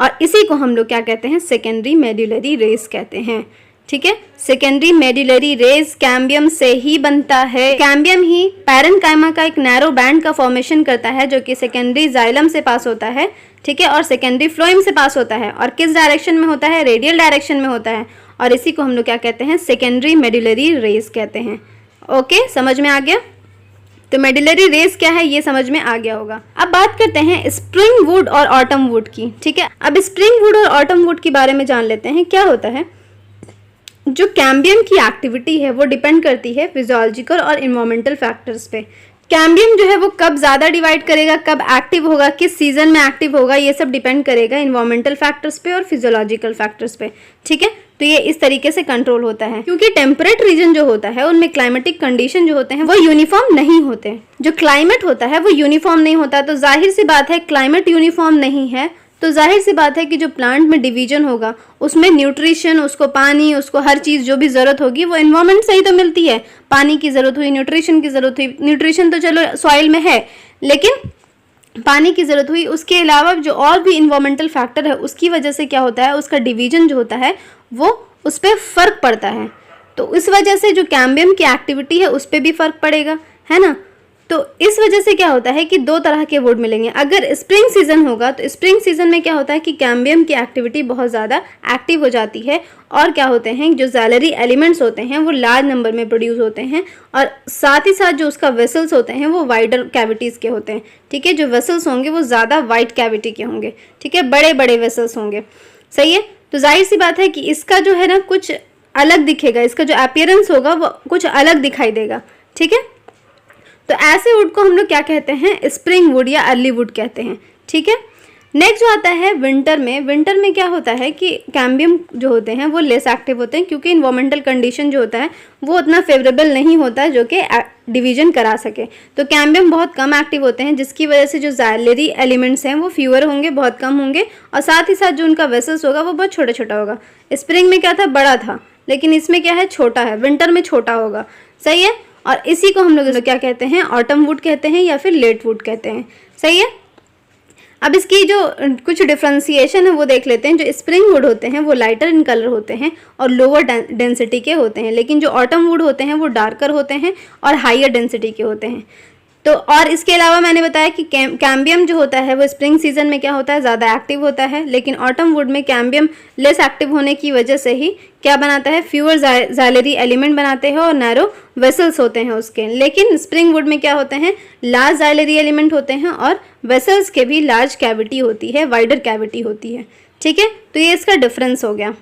और इसी को हम लोग क्या कहते हैं? सेकेंडरी मेडुलरी रेस कहते हैं, ठीक है। सेकेंडरी मेडुलरी रेस कैम्बियम से ही बनता है। कैम्बियम ही पैरेन्काइमा का एक नैरो बैंड का फॉर्मेशन करता है जो कि सेकेंडरी जाइलम से पास होता है, ठीक है, और सेकेंडरी फ्लोएम से पास होता है। और किस डायरेक्शन में होता है? रेडियल डायरेक्शन में होता है। और इसी को हम लोग क्या कहते हैं? सेकेंडरी मेडुलरी रेस कहते हैं। ओके, समझ में आ गया? तो मेडुलरी रेस क्या है ये समझ में आ गया होगा। अब बात करते हैं स्प्रिंग वुड और ऑटम वुड की, ठीक है। अब स्प्रिंग वुड और ऑटम वुड के बारे में जान लेते हैं। क्या होता है, जो कैम्बियम की एक्टिविटी है वो डिपेंड करती है फिजियोलॉजिकल और इन्वायरमेंटल फैक्टर्स पे। कैम्बियम जो है वो कब ज़्यादा डिवाइड करेगा, कब एक्टिव होगा, किस सीजन में एक्टिव होगा, ये सब डिपेंड करेगा इन्वायरमेंटल फैक्टर्स पे और फिजियोलॉजिकल फैक्टर्स पे, ठीक है। तो ये इस तरीके से कंट्रोल होता है, क्योंकि टेम्परेट रीजन जो होता है उनमें क्लाइमेटिक कंडीशन जो होते हैं वो यूनिफॉर्म नहीं होते। जो क्लाइमेट होता है वो यूनिफॉर्म नहीं होता। तो जाहिर सी बात है, क्लाइमेट यूनिफॉर्म नहीं है तो जाहिर सी बात है कि जो प्लांट में डिवीजन होगा उसमें न्यूट्रिशन, उसको पानी, उसको हर चीज़ जो भी ज़रूरत होगी वो एनवायरनमेंट से ही तो मिलती है। पानी की ज़रूरत हुई, न्यूट्रिशन की ज़रूरत हुई, न्यूट्रिशन तो चलो सॉइल में है, लेकिन पानी की ज़रूरत हुई। उसके अलावा जो और भी इन्वायरमेंटल फैक्टर है उसकी वजह से क्या होता है, उसका डिवीजन जो होता है वो उस पर फ़र्क पड़ता है। तो इस वजह से जो कैम्बियम की एक्टिविटी है उस पर भी फ़र्क पड़ेगा, है ना। तो इस वजह से क्या होता है कि दो तरह के वुड मिलेंगे। अगर स्प्रिंग सीजन होगा तो स्प्रिंग सीजन में क्या होता है कि कैम्बियम की एक्टिविटी बहुत ज़्यादा एक्टिव हो जाती है, और क्या होते हैं, जो ज़ैलरी एलिमेंट्स होते हैं वो लार्ज नंबर में प्रोड्यूस होते हैं, और साथ ही साथ जो उसका वेसल्स होते हैं वो वाइडर कैविटीज़ के होते हैं, ठीक है। जो वेसल्स होंगे वो ज़्यादा वाइड कैविटी के होंगे, ठीक है, बड़े बड़े वेसल्स होंगे, सही है। तो जाहिर सी बात है कि इसका जो है ना कुछ अलग दिखेगा, इसका जो अपीयरेंस होगा वो कुछ अलग दिखाई देगा, ठीक है। तो ऐसे वुड को हम लोग क्या कहते हैं? स्प्रिंग वुड या अर्ली वुड कहते हैं, ठीक है। नेक्स्ट जो आता है विंटर में। विंटर में क्या होता है कि कैम्बियम जो होते हैं वो लेस एक्टिव होते हैं, क्योंकि इन्वायरमेंटल कंडीशन जो होता है वो उतना फेवरेबल नहीं होता जो कि डिवीजन करा सके। तो कैम्बियम बहुत कम एक्टिव होते हैं, जिसकी वजह से जो ज़ैलरी एलिमेंट्स हैं वो फ्यूअर होंगे, बहुत कम होंगे, और साथ ही साथ जो उनका वेसल्स होगा वो बहुत छोटा छोटा होगा। स्प्रिंग में क्या था, बड़ा था, लेकिन इसमें क्या है, छोटा है। विंटर में छोटा होगा, सही है। और इसी को हम लोग क्या कहते हैं? ऑटम वुड कहते हैं या फिर लेट वुड कहते हैं, सही है। अब इसकी जो कुछ डिफ्रेंसिएशन है वो देख लेते हैं। जो स्प्रिंग वुड होते हैं वो लाइटर इन कलर होते हैं और लोअर डेंसिटी के होते हैं, लेकिन जो ऑटम वुड होते हैं वो डार्कर होते हैं और हाइयर डेंसिटी के होते हैं। तो और इसके अलावा मैंने बताया कि कैम्बियम जो होता है वो स्प्रिंग सीजन में क्या होता है, ज़्यादा एक्टिव होता है, लेकिन ऑटम वुड में कैम्बियम लेस एक्टिव होने की वजह से ही क्या बनाता है, फ्यूअर ज़ैलरी एलिमेंट बनाते हैं और नैरो वेसल्स होते हैं उसके। लेकिन स्प्रिंग वुड में क्या होते हैं, लार्ज ज़ैलरी एलिमेंट होते हैं और वेसल्स के भी लार्ज कैविटी होती है, वाइडर कैविटी होती है, ठीक है। तो ये इसका डिफरेंस हो गया।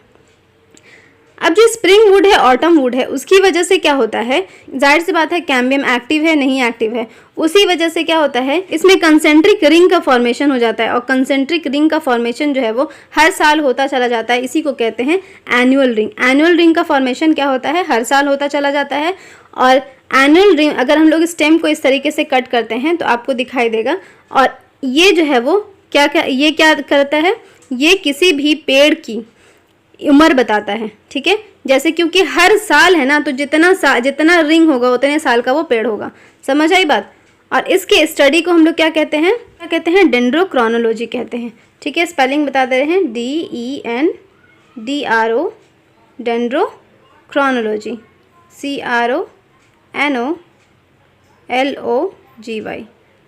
अब जो स्प्रिंग वुड है, ऑटम वुड है, उसकी वजह से क्या होता है, जाहिर सी बात है कैम्बियम एक्टिव है नहीं एक्टिव है, उसी वजह से क्या होता है, इसमें कंसेंट्रिक रिंग का फॉर्मेशन हो जाता है। और कंसेंट्रिक रिंग का फॉर्मेशन जो है वो हर साल होता चला जाता है। इसी को कहते हैं एनुअल रिंग। एनुअल रिंग का फॉर्मेशन क्या होता है, हर साल होता चला जाता है। और एनुअल रिंग अगर हम लोग स्टेम को इस तरीके से कट करते हैं तो आपको दिखाई देगा। और ये जो है वो क्या करता है, ये किसी भी पेड़ की उम्र बताता है, ठीक है। जैसे क्योंकि हर साल है ना, तो जितना रिंग होगा उतने साल का वो पेड़ होगा, समझ आई बात। और इसके स्टडी को हम लोग क्या कहते हैं, डेंड्रोक्रोनोलॉजी कहते हैं, ठीक है। स्पेलिंग बता दे रहे हैं, DENDRO, क्रोनोलॉजी, CRONOLOGY।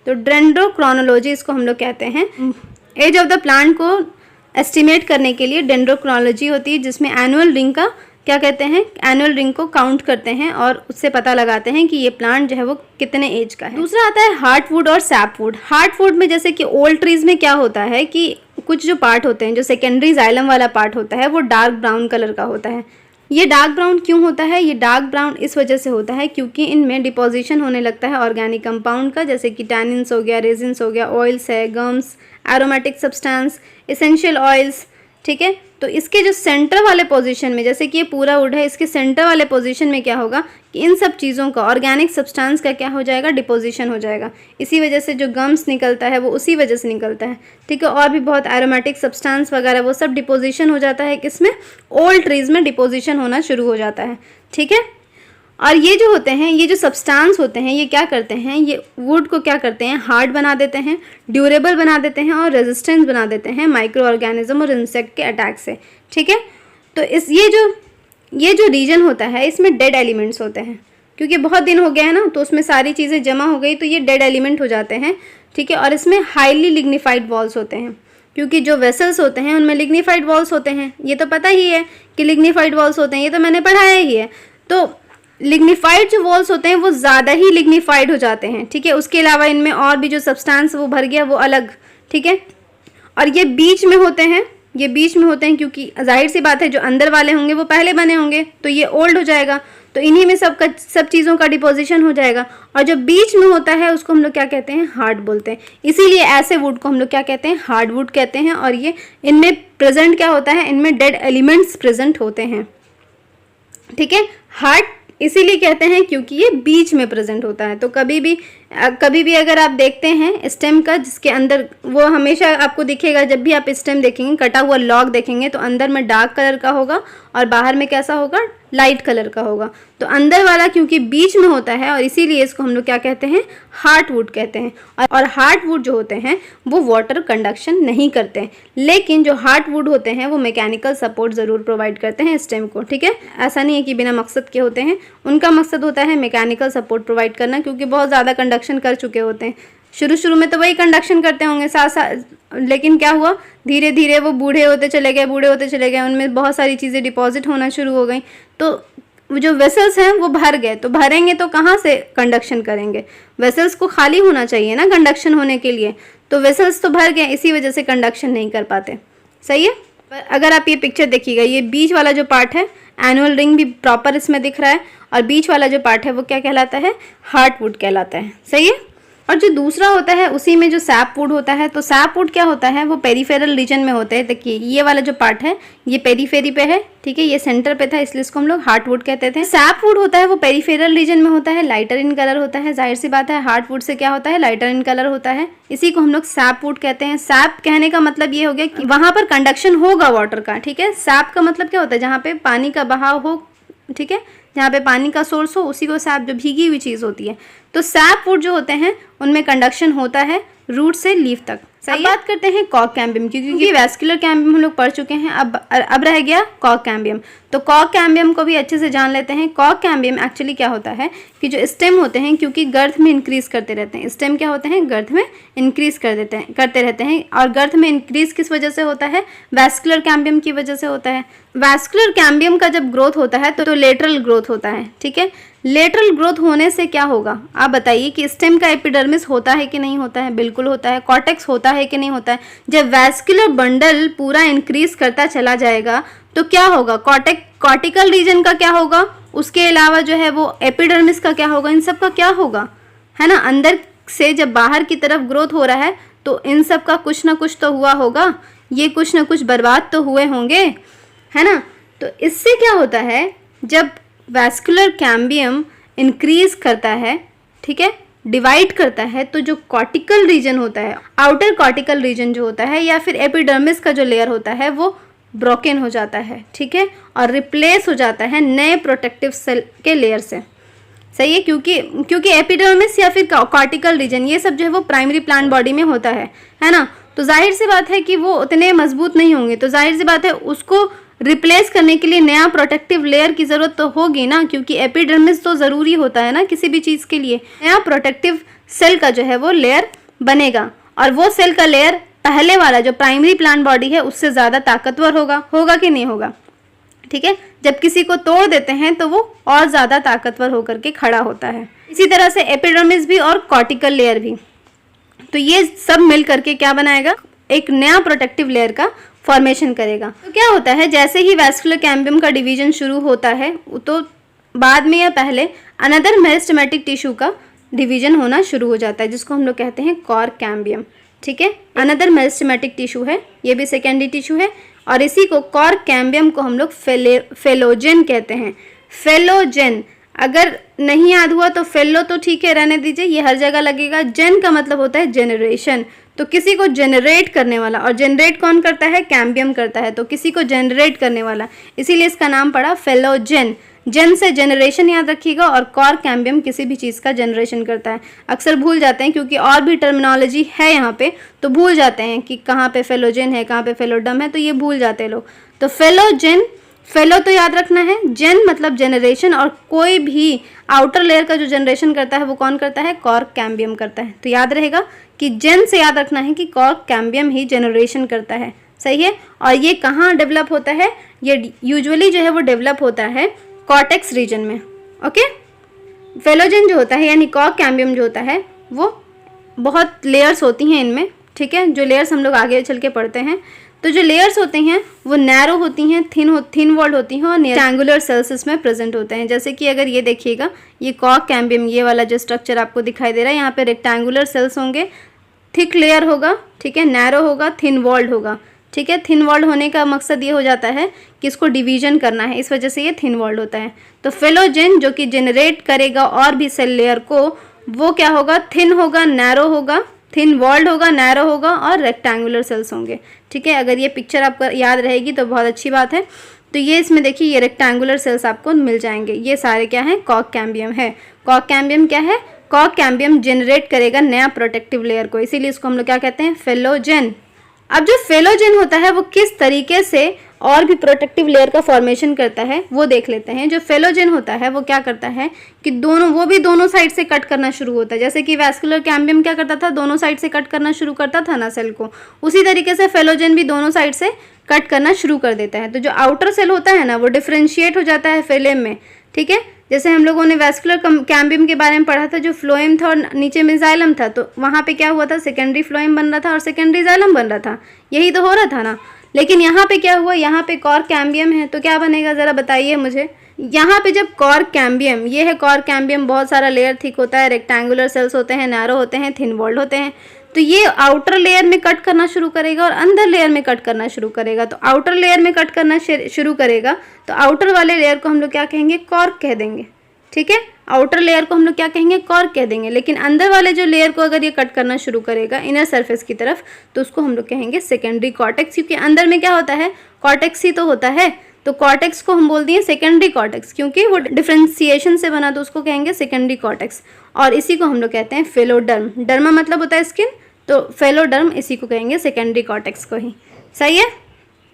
तो डेंड्रोक्रोनोलॉजी इसको हम लोग कहते हैं। एज ऑफ द प्लांट को एस्टिमेट करने के लिए डेंड्रोक्रोनोलॉजी होती है, जिसमें एनुअल रिंग का क्या कहते हैं, एनुअल रिंग को काउंट करते हैं और उससे पता लगाते हैं कि ये प्लांट जो है वो कितने एज का है। दूसरा आता है हार्टवुड और सैपवुड। हार्टवुड में जैसे कि ओल्ड ट्रीज में क्या होता है कि कुछ जो पार्ट होते हैं, जो सेकेंडरी जाइलम वाला पार्ट होता है वो डार्क ब्राउन कलर का होता है। ये डार्क ब्राउन क्यों होता है? ये डार्क ब्राउन इस वजह से होता है क्योंकि इनमें डिपोजिशन होने लगता है ऑर्गेनिक कंपाउंड का, जैसे कि टैनिन्स हो गया, रेजिन्स हो गया, ऑयल्स है, gums, aromatic substance, essential oils. ठीक है, तो इसके जो सेंटर वाले पोजीशन में, जैसे कि ये पूरा वुड है, इसके सेंटर वाले पोजीशन में क्या होगा कि इन सब चीज़ों का, ऑर्गेनिक सब्सटेंस का क्या हो जाएगा, डिपोजिशन हो जाएगा। इसी वजह से जो गम्स निकलता है वो उसी वजह से निकलता है। ठीक है, और भी बहुत एरोमेटिक सब्सटेंस वगैरह वो सब डिपोजिशन हो जाता है किसमें, ओल्ड ट्रीज़ में डिपोजिशन होना शुरू हो जाता है। ठीक है, और ये जो होते हैं, ये जो सब्सटेंस होते हैं, ये क्या करते हैं, ये वुड को क्या करते हैं, हार्ड बना देते हैं, ड्यूरेबल बना देते हैं और रेजिस्टेंस बना देते हैं माइक्रो ऑर्गेनिज्म और इंसेक्ट के अटैक से। ठीक है, तो ये जो रीजन होता है इसमें डेड एलिमेंट्स होते हैं, क्योंकि बहुत दिन हो गया है ना, तो उसमें सारी चीज़ें जमा हो गई तो ये डेड एलिमेंट हो जाते हैं। ठीक है, और इसमें हाईली लिग्निफाइड वॉल्स होते हैं, क्योंकि जो वेसल्स होते हैं उनमें लिग्निफाइड वॉल्स होते हैं। ये तो पता ही है कि लिग्निफाइड वॉल्स होते हैं, ये तो मैंने पढ़ाया ही है। तो लिग्निफाइड जो वॉल्स होते हैं वो ज़्यादा ही लिग्निफाइड हो जाते हैं। ठीक है, उसके अलावा इनमें और भी जो सब्सटेंस वो भर गया वो अलग। ठीक है, और ये बीच में होते हैं, ये बीच में होते हैं क्योंकि जाहिर सी बात है जो अंदर वाले होंगे वो पहले बने होंगे, तो ये ओल्ड हो जाएगा, तो इन्हीं में सब चीज़ों का डिपोजिशन हो जाएगा। और जो बीच में होता है उसको हम लोग क्या कहते हैं, हार्ड बोलते हैं। इसीलिए ऐसे वुड को हम लोग क्या कहते हैं, हार्डवुड कहते हैं। और ये इनमें प्रेजेंट क्या होता है, इनमें डेड एलिमेंट्स प्रेजेंट होते हैं। ठीक है, हार्ड इसीलिए कहते हैं क्योंकि ये बीच में प्रेजेंट होता है। तो कभी भी अगर आप देखते हैं स्टेम का, जिसके अंदर वो हमेशा आपको दिखेगा, जब भी आप स्टेम देखेंगे, कटा हुआ लॉग देखेंगे तो अंदर में डार्क कलर का होगा और बाहर में कैसा होगा, लाइट कलर का होगा। तो अंदर वाला क्योंकि बीच में होता है और इसीलिए इसको हम लोग क्या कहते हैं, हार्डवुड कहते हैं। और हार्डवुड जो होते हैं वो वाटर कंडक्शन नहीं करते हैं, लेकिन जो हार्डवुड होते हैं वो मैकेनिकल सपोर्ट ज़रूर प्रोवाइड करते हैं स्टेम को। ठीक है, ऐसा नहीं है कि बिना मकसद के होते हैं, उनका मकसद होता है मैकेनिकल सपोर्ट प्रोवाइड करना, क्योंकि बहुत ज़्यादा कंडक्शन कर चुके होते हैं। शुरू में तो वही कंडक्शन करते होंगे साथ, लेकिन क्या हुआ, धीरे धीरे वो बूढ़े होते चले गए, उनमें बहुत सारी चीज़ें डिपॉजिट होना शुरू हो गई, तो जो वेसल्स हैं वो भर गए। तो भरेंगे तो कहाँ से कंडक्शन करेंगे, वेसल्स को खाली होना चाहिए ना कंडक्शन होने के लिए, तो वेसल्स तो भर गए, इसी वजह से कंडक्शन नहीं कर पाते। सही है, अगर आप ये पिक्चर देखिएगा, ये बीच वाला जो पार्ट है, एनुअल रिंग भी प्रॉपर इसमें दिख रहा है, और बीच वाला जो पार्ट है वो क्या कहलाता है, हार्डवुड कहलाता है। सही है, और जो दूसरा होता है उसी में जो सैपवुड होता है, तो सैपवुड क्या होता है, वो पेरीफेरल रीजन में होते हैं। देखिए ये वाला जो पार्ट है ये पेरीफेरी पे है। ठीक है, ये सेंटर पे था इसलिए इसको हम लोग हार्डवुड कहते थे। सैपवुड होता है वो पेरीफेरल रीजन में होता है, लाइटर इन कलर होता है। जाहिर सी बात है हार्डवुड से क्या होता है, लाइटर इन कलर होता है, इसी को हम लोग सैपवुड कहते हैं। सैप कहने का मतलब ये हो गया कि वहां पर कंडक्शन होगा वाटर का। ठीक है, सैप का मतलब क्या होता है, जहाँ पे पानी का बहाव हो। ठीक है, जहाँ पे पानी का सोर्स हो उसी को सैप, जो भीगी हुई चीज़ होती है। तो सैपवुड जो होते हैं उनमें कंडक्शन होता है रूट से लीफ तक। सही, बात करते हैं कॉक कैम्बियम की, क्योंकि वैस्कुलर कैम्बियम हम लोग पढ़ चुके हैं, अब रह गया कॉक कैम्बियम। तो कॉक कैम्बियम को भी अच्छे से जान लेते हैं। कॉक कैम्बियम एक्चुअली क्या होता है कि जो स्टेम होते हैं, क्योंकि गर्थ में इंक्रीज करते रहते हैं, स्टेम क्या होते हैं, गर्थ में इंक्रीज करते रहते हैं। और गर्थ में इंक्रीज किस वजह से होता है, वैस्कुलर कैम्बियम की वजह से होता है। वैस्कुलर कैम्बियम का जब ग्रोथ होता है तो लेटरल ग्रोथ होता है। ठीक है, लेटरल ग्रोथ होने से क्या होगा, आप बताइए कि स्टेम का एपिडर्मिस होता है कि नहीं होता है, बिल्कुल होता है। कॉर्टेक्स होता है कि नहीं होता है। जब वैस्कुलर बंडल पूरा इंक्रीज करता चला जाएगा तो क्या होगा, कॉर्टिकल रीजन का क्या होगा, उसके अलावा जो है वो एपिडर्मिस का क्या होगा, इन सब का क्या होगा, है ना। अंदर से जब बाहर की तरफ ग्रोथ हो रहा है तो इन सब का कुछ ना कुछ तो हुआ होगा, ये कुछ ना कुछ बर्बाद तो हुए होंगे, है ना। तो इससे क्या होता है, जब वैस्कुलर कैम्बियम इंक्रीज करता है, ठीक है, डिवाइड करता है, तो जो कॉर्टिकल रीजन होता है, आउटर कॉर्टिकल रीजन जो होता है, या फिर एपिडर्मिस का जो लेयर होता है वो ब्रोकन हो जाता है। ठीक है, और रिप्लेस हो जाता है नए प्रोटेक्टिव सेल के लेयर से। सही है, क्योंकि एपिडर्मिस या फिर कॉर्टिकल रीजन ये सब जो है वो प्राइमरी प्लांट बॉडी में होता है ना। तो जाहिर सी बात है कि वो उतने मजबूत नहीं होंगे, तो जाहिर सी बात है उसको रिप्लेस करने के लिए नया प्रोटेक्टिव लेयर की ज़रूरत तो होगी ना, क्योंकि एपिडर्मिस तो ज़रूरी होता है ना किसी भी चीज़ के लिए। नया प्रोटेक्टिव सेल का जो है वो लेयर बनेगा, और वो सेल का लेयर पहले वाला जो प्राइमरी प्लांट बॉडी है उससे ज़्यादा ताकतवर होगा कि नहीं होगा, ठीक है। जब किसी को तोड़ देते हैं तो वो और ज़्यादा ताकतवर होकर के खड़ा होता है। इसी तरह से एपिडर्मिस भी और कॉर्टिकल लेयर भी, तो ये सब मिल करके क्या बनाएगा, एक नया प्रोटेक्टिव लेयर का फॉर्मेशन करेगा। तो क्या होता है, जैसे ही वैस्कुलर कैम्बियम का डिवीजन शुरू होता है तो बाद में या पहले अनदर मेरिस्टेमेटिक टिश्यू का डिवीजन होना शुरू हो जाता है, जिसको हम लोग कहते हैं कॉर्क कैम्बियम, ठीक है। अनदर मेरिस्टेमेटिक टिश्यू है, ये भी सेकेंडरी टिश्यू है, और इसी को कॉर्क कैम्बियम को हम लोग फेलोजेन कहते हैं। फेलोजेन अगर नहीं याद हुआ तो फेलो तो ठीक है, रहने दीजिए, ये हर जगह लगेगा। जेन का मतलब होता है जेनरेशन, तो किसी को जनरेट करने वाला, और जनरेट कौन करता है, कैम्बियम करता है, तो किसी को जनरेट करने वाला, इसीलिए इसका नाम पड़ा फेलोजेन। जेन से जनरेशन याद रखिएगा, और कॉर्क कैम्बियम किसी भी चीज़ का जनरेशन करता है। अक्सर भूल जाते हैं क्योंकि और भी टर्मिनोलॉजी है यहाँ पे, तो भूल जाते हैं कि कहाँ पे फेलोजेन है, कहाँ पे फेलोडम है, तो ये भूल जाते हैं लोग। तो फेलोजेन, फेलो तो याद रखना है, जेन मतलब जनरेशन, और कोई भी आउटर लेयर का जो जनरेशन करता है वो कौन करता है, कॉर्क कैम्बियम करता है। तो याद रहेगा कि जेन से याद रखना है कि कॉर्क कैम्बियम ही जनरेशन करता है, सही है। और ये कहाँ डेवलप होता है, ये यूजुअली जो है वो डेवलप होता है कॉर्टेक्स रीजन में, ओके। फेलोजेन जो होता है यानी कॉर्क कैम्बियम जो होता है वो बहुत लेयर्स होती हैं इनमें, ठीक है, जो लेयर्स हम लोग आगे चल के पढ़ते हैं। तो जो लेयर्स होती हैं वो नैरो होती हैं, थिन वॉल्ड होती हैं, और रेक्टेंगुलर सेल्स इसमें प्रेजेंट होते हैं। जैसे कि अगर ये देखिएगा, ये कॉर्क कैम्बियम, ये वाला जो स्ट्रक्चर आपको दिखाई दे रहा है, यहाँ पे रेक्टेंगुलर सेल्स होंगे, थिक लेयर होगा, ठीक है, नैरो होगा, थिन वॉल्ड होगा, ठीक है। थिन वॉल्ड होने का मकसद ये हो जाता है कि इसको डिवीजन करना है, इस वजह से ये थिन वॉल्ड होता है। तो फेलोजेन जो कि जनरेट करेगा और भी सेल लेयर को, वो क्या होगा, थिन होगा, नैरो होगा, थिन वॉल्ड होगा, नैरो होगा, और रेक्टेंगुलर सेल्स होंगे, ठीक है। अगर ये पिक्चर आपको याद रहेगी तो बहुत अच्छी बात है। तो ये इसमें देखिए, ये रेक्टेंगुलर सेल्स आपको मिल जाएंगे, ये सारे क्या हैं, कॉर्क कैम्बियम है। कॉर्क कैम्बियम क्या है, कॉर्क कैम्बियम जनरेट करेगा नया प्रोटेक्टिव लेयर को, इसीलिए इसको हम लोग क्या कहते हैं, फेलोजेन। अब जो फेलोजेन होता है वो किस तरीके से और भी प्रोटेक्टिव लेयर का फॉर्मेशन करता है वो देख लेते हैं। जो फेलोजेन होता है वो क्या करता है कि वो भी दोनों साइड से कट करना शुरू होता है। जैसे कि वैस्कुलर कैम्बियम क्या करता था, दोनों साइड से कट करना शुरू करता था ना सेल को, उसी तरीके से फेलोजेन भी दोनों साइड से कट करना शुरू कर देता है। तो जो आउटर सेल होता है ना वो डिफ्रेंशिएट हो जाता है फेलेम में, ठीक है। जैसे हम लोगों ने वैस्कुलर कैम्बियम के बारे में पढ़ा था, जो फ्लोएम था और नीचे में जाइलम था, तो वहाँ पे क्या हुआ था, सेकेंडरी फ्लोएम बन रहा था और सेकेंडरी जाइलम बन रहा था, यही तो हो रहा था ना। लेकिन यहाँ पे क्या हुआ, यहाँ पे कॉर्क कैम्बियम है, तो क्या बनेगा ज़रा बताइए मुझे। यहाँ पे जब कॉर्क कैम्बियम, ये है कॉर्क कैम्बियम, बहुत सारा लेयर थिक होता है, रेक्टेंगुलर सेल्स होते हैं, नैरो होते हैं, थिन वॉल्ड होते हैं, तो ये आउटर लेयर में कट करना शुरू करेगा और अंदर लेयर में कट करना शुरू करेगा। तो आउटर लेयर में कट करना शुरू करेगा तो आउटर वाले लेयर को हम लोग क्या कहेंगे, कॉर्क कह देंगे, ठीक है। आउटर लेयर को हम लोग क्या कहेंगे, कॉर्क कह देंगे। लेकिन अंदर वाले जो लेयर को अगर ये कट करना शुरू करेगा इनर सरफेस की तरफ, तो उसको हम लोग कहेंगे सेकेंडरी कॉर्टेक्स, क्योंकि अंदर में क्या होता है, कॉर्टेक्स ही तो होता है। तो कॉर्टेक्स को हम बोल दिए सेकेंडरी कॉर्टेक्स, क्योंकि वो डिफ्रेंसिएशन से बना, तो उसको कहेंगे सेकेंडरी कॉर्टेक्स। और इसी को हम लोग कहते हैं फेलोडर्म। डर्मा मतलब होता है स्किन, तो फेलोडर्म इसी को कहेंगे, सेकेंडरी कॉर्टेक्स को ही, सही है।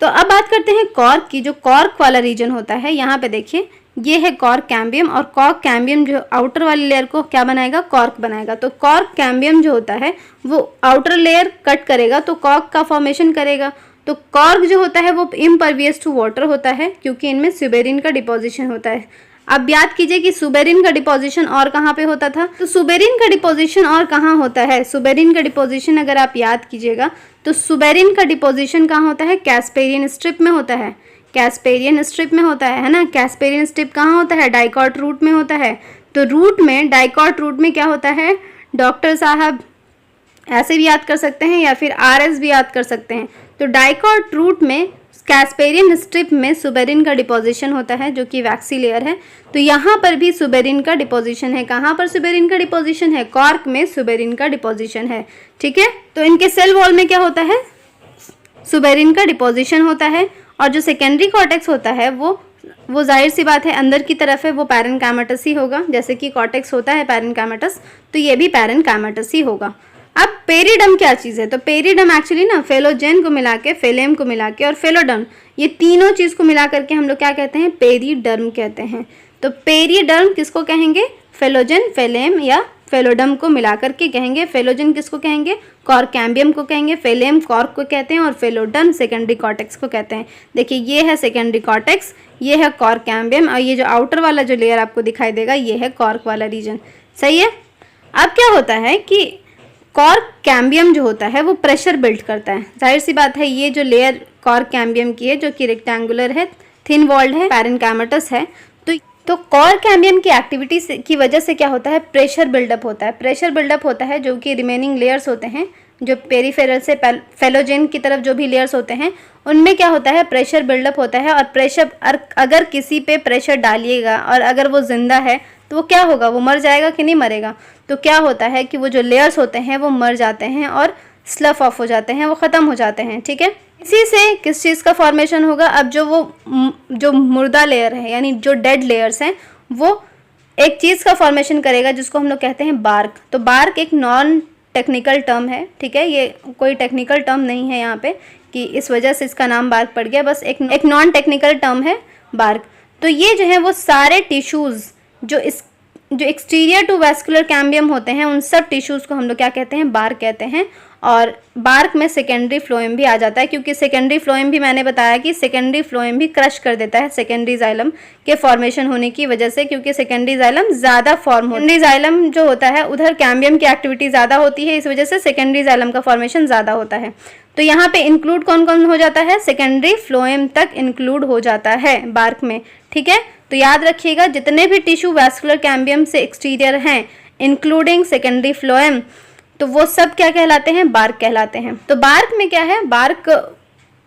तो अब बात करते हैं कॉर्क की। जो कॉर्क वाला रीजन होता है, यहाँ पे देखिए, ये है कॉर्क कैम्बियम, और कॉर्क कैम्बियम जो आउटर वाली लेयर को क्या बनाएगा, कॉर्क बनाएगा। तो कॉर्क कैम्बियम जो होता है वो आउटर लेयर कट करेगा तो कॉर्क का फॉर्मेशन करेगा। तो कॉर्क जो होता है वो इम्परवियस टू वाटर होता है, क्योंकि इनमें सुबेरिन का डिपोजिशन होता है। अब याद कीजिए कि सुबेरिन का डिपोजिशन और कहाँ पे होता था, तो सुबेरिन का डिपोजिशन और कहाँ होता है, सुबेरिन का डिपोजिशन अगर आप याद कीजिएगा तो सुबेरिन का डिपोजिशन कहाँ होता है, कैस्पेरियन स्ट्रिप में होता है, कैस्पेरियन स्ट्रिप में होता है ना। कैस्पेरियन स्ट्रिप कहाँ होता है, डाइकॉट रूट में होता है। तो रूट में, डाइकॉट रूट में क्या होता है, डॉक्टर साहब ऐसे भी याद कर सकते हैं या फिर RS भी याद कर सकते हैं। तो डाइकॉट रूट में कैस्पेरियन स्ट्रिप में सुबेरिन का डिपोजिशन होता है, जो कि वैक्सी लेयर है। तो यहाँ पर भी सुबेरिन का डिपोजिशन है। कहाँ पर सुबेरिन का डिपोजिशन है, कॉर्क में सुबेरिन का डिपोजिशन है, ठीक है। तो इनके सेल वॉल में क्या होता है, सुबेरिन का डिपोजिशन होता है। और जो सेकेंडरी कॉर्टेक्स होता है वो जाहिर सी बात है अंदर की तरफ है, वो पैरेन्काइमेटस ही होगा। जैसे कि कॉर्टेक्स होता है पैरेन्काइमेटस, तो ये भी पैरेन्काइमेटस ही होगा। अब पेरिडम क्या चीज़ है, तो पेरिडम एक्चुअली ना फेलोजेन को मिला के, फेलेम को मिला के और फेलोडम, ये तीनों चीज़ को मिला करके हम लोग क्या कहते हैं, पेरिडर्म कहते हैं। तो पेरिडर्म किसको कहेंगे, फेलोजन, फेलेम या फेलोडम को मिला करके कहेंगे। फेलोजन किसको कहेंगे, कॉर्क कैम्बियम को कहेंगे, फेलेम कॉर्क को कहते हैं और फेलोडर्म सेकेंडरी कॉर्टेक्स को कहते हैं। देखिए ये है सेकेंडरी कॉर्टेक्स, ये है कॉर्क कैम्बियम और ये जो आउटर वाला जो लेयर आपको दिखाई देगा ये है कॉर्क वाला रीजन। सही है। अब क्या होता है कि कॉर्क कैम्बियम जो होता है वो प्रेशर बिल्ड करता है। जाहिर सी बात है, ये जो लेयर कॉर्क कैम्बियम की है जो कि रेक्टेंगुलर है, थिन वॉल्ड है, पैरेन्काइमेटस है, तो कॉर्क कैम्बियम की एक्टिविटी की वजह से क्या होता है, प्रेशर बिल्डअप होता है। प्रेशर बिल्डअप होता है जो कि रिमेनिंग लेयर्स होते हैं, जो पेरीफेरल से फेलोजेन की तरफ जो भी लेयर्स होते हैं उनमें क्या होता है, प्रेशर बिल्डअप होता है। और प्रेशर अगर किसी पे प्रेशर डालिएगा और अगर वो जिंदा है तो वो क्या होगा, वो मर जाएगा कि नहीं मरेगा। तो क्या होता है कि वो जो लेयर्स होते हैं वो मर जाते हैं और स्लफ ऑफ हो जाते हैं, वो ख़त्म हो जाते हैं। ठीक है। इसी से किस चीज़ का फॉर्मेशन होगा, अब जो मुर्दा लेयर है यानी जो डेड लेयर्स हैं वो एक चीज़ का फॉर्मेशन करेगा जिसको हम लोग कहते हैं बार्क। तो बार्क एक नॉन टेक्निकल टर्म है। ठीक है, ये कोई टेक्निकल टर्म नहीं है यहाँ पे कि इस वजह से इसका नाम बार्क पड़ गया, बस एक नॉन टेक्निकल टर्म है बार्क। तो ये जो है वो सारे टिश्यूज़ जो एक्सटीरियर टू वैस्कुलर कैम्बियम होते हैं उन सब टिश्यूज़ को हम लोग क्या कहते हैं, बार्क कहते हैं। और बार्क में सेकेंडरी फ्लोएम भी आ जाता है, क्योंकि सेकेंडरी फ्लोएम भी मैंने बताया कि सेकेंडरी फ्लोएम भी क्रश कर देता है सेकेंडरी जाइलम के फॉर्मेशन होने की वजह से, क्योंकि सेकेंडरी जाइलम ज़्यादा फॉर्म होता है। सेकेंडरी जाइलम जो होता है उधर कैम्बियम की एक्टिविटी ज़्यादा होती है, इस वजह से सेकेंडरी जाइलम का फॉर्मेशन ज़्यादा होता है। तो यहाँ पे इंक्लूड कौन कौन हो जाता है, सेकेंडरी फ्लोएम तक इंक्लूड हो जाता है बार्क में। ठीक है, तो याद रखिएगा जितने भी टिश्यू वैस्कुलर कैम्बियम से एक्सटीरियर हैं इंक्लूडिंग सेकेंडरी फ्लोएम, तो वो सब क्या कहलाते हैं, बार्क कहलाते हैं। तो बार्क में क्या है, बार्क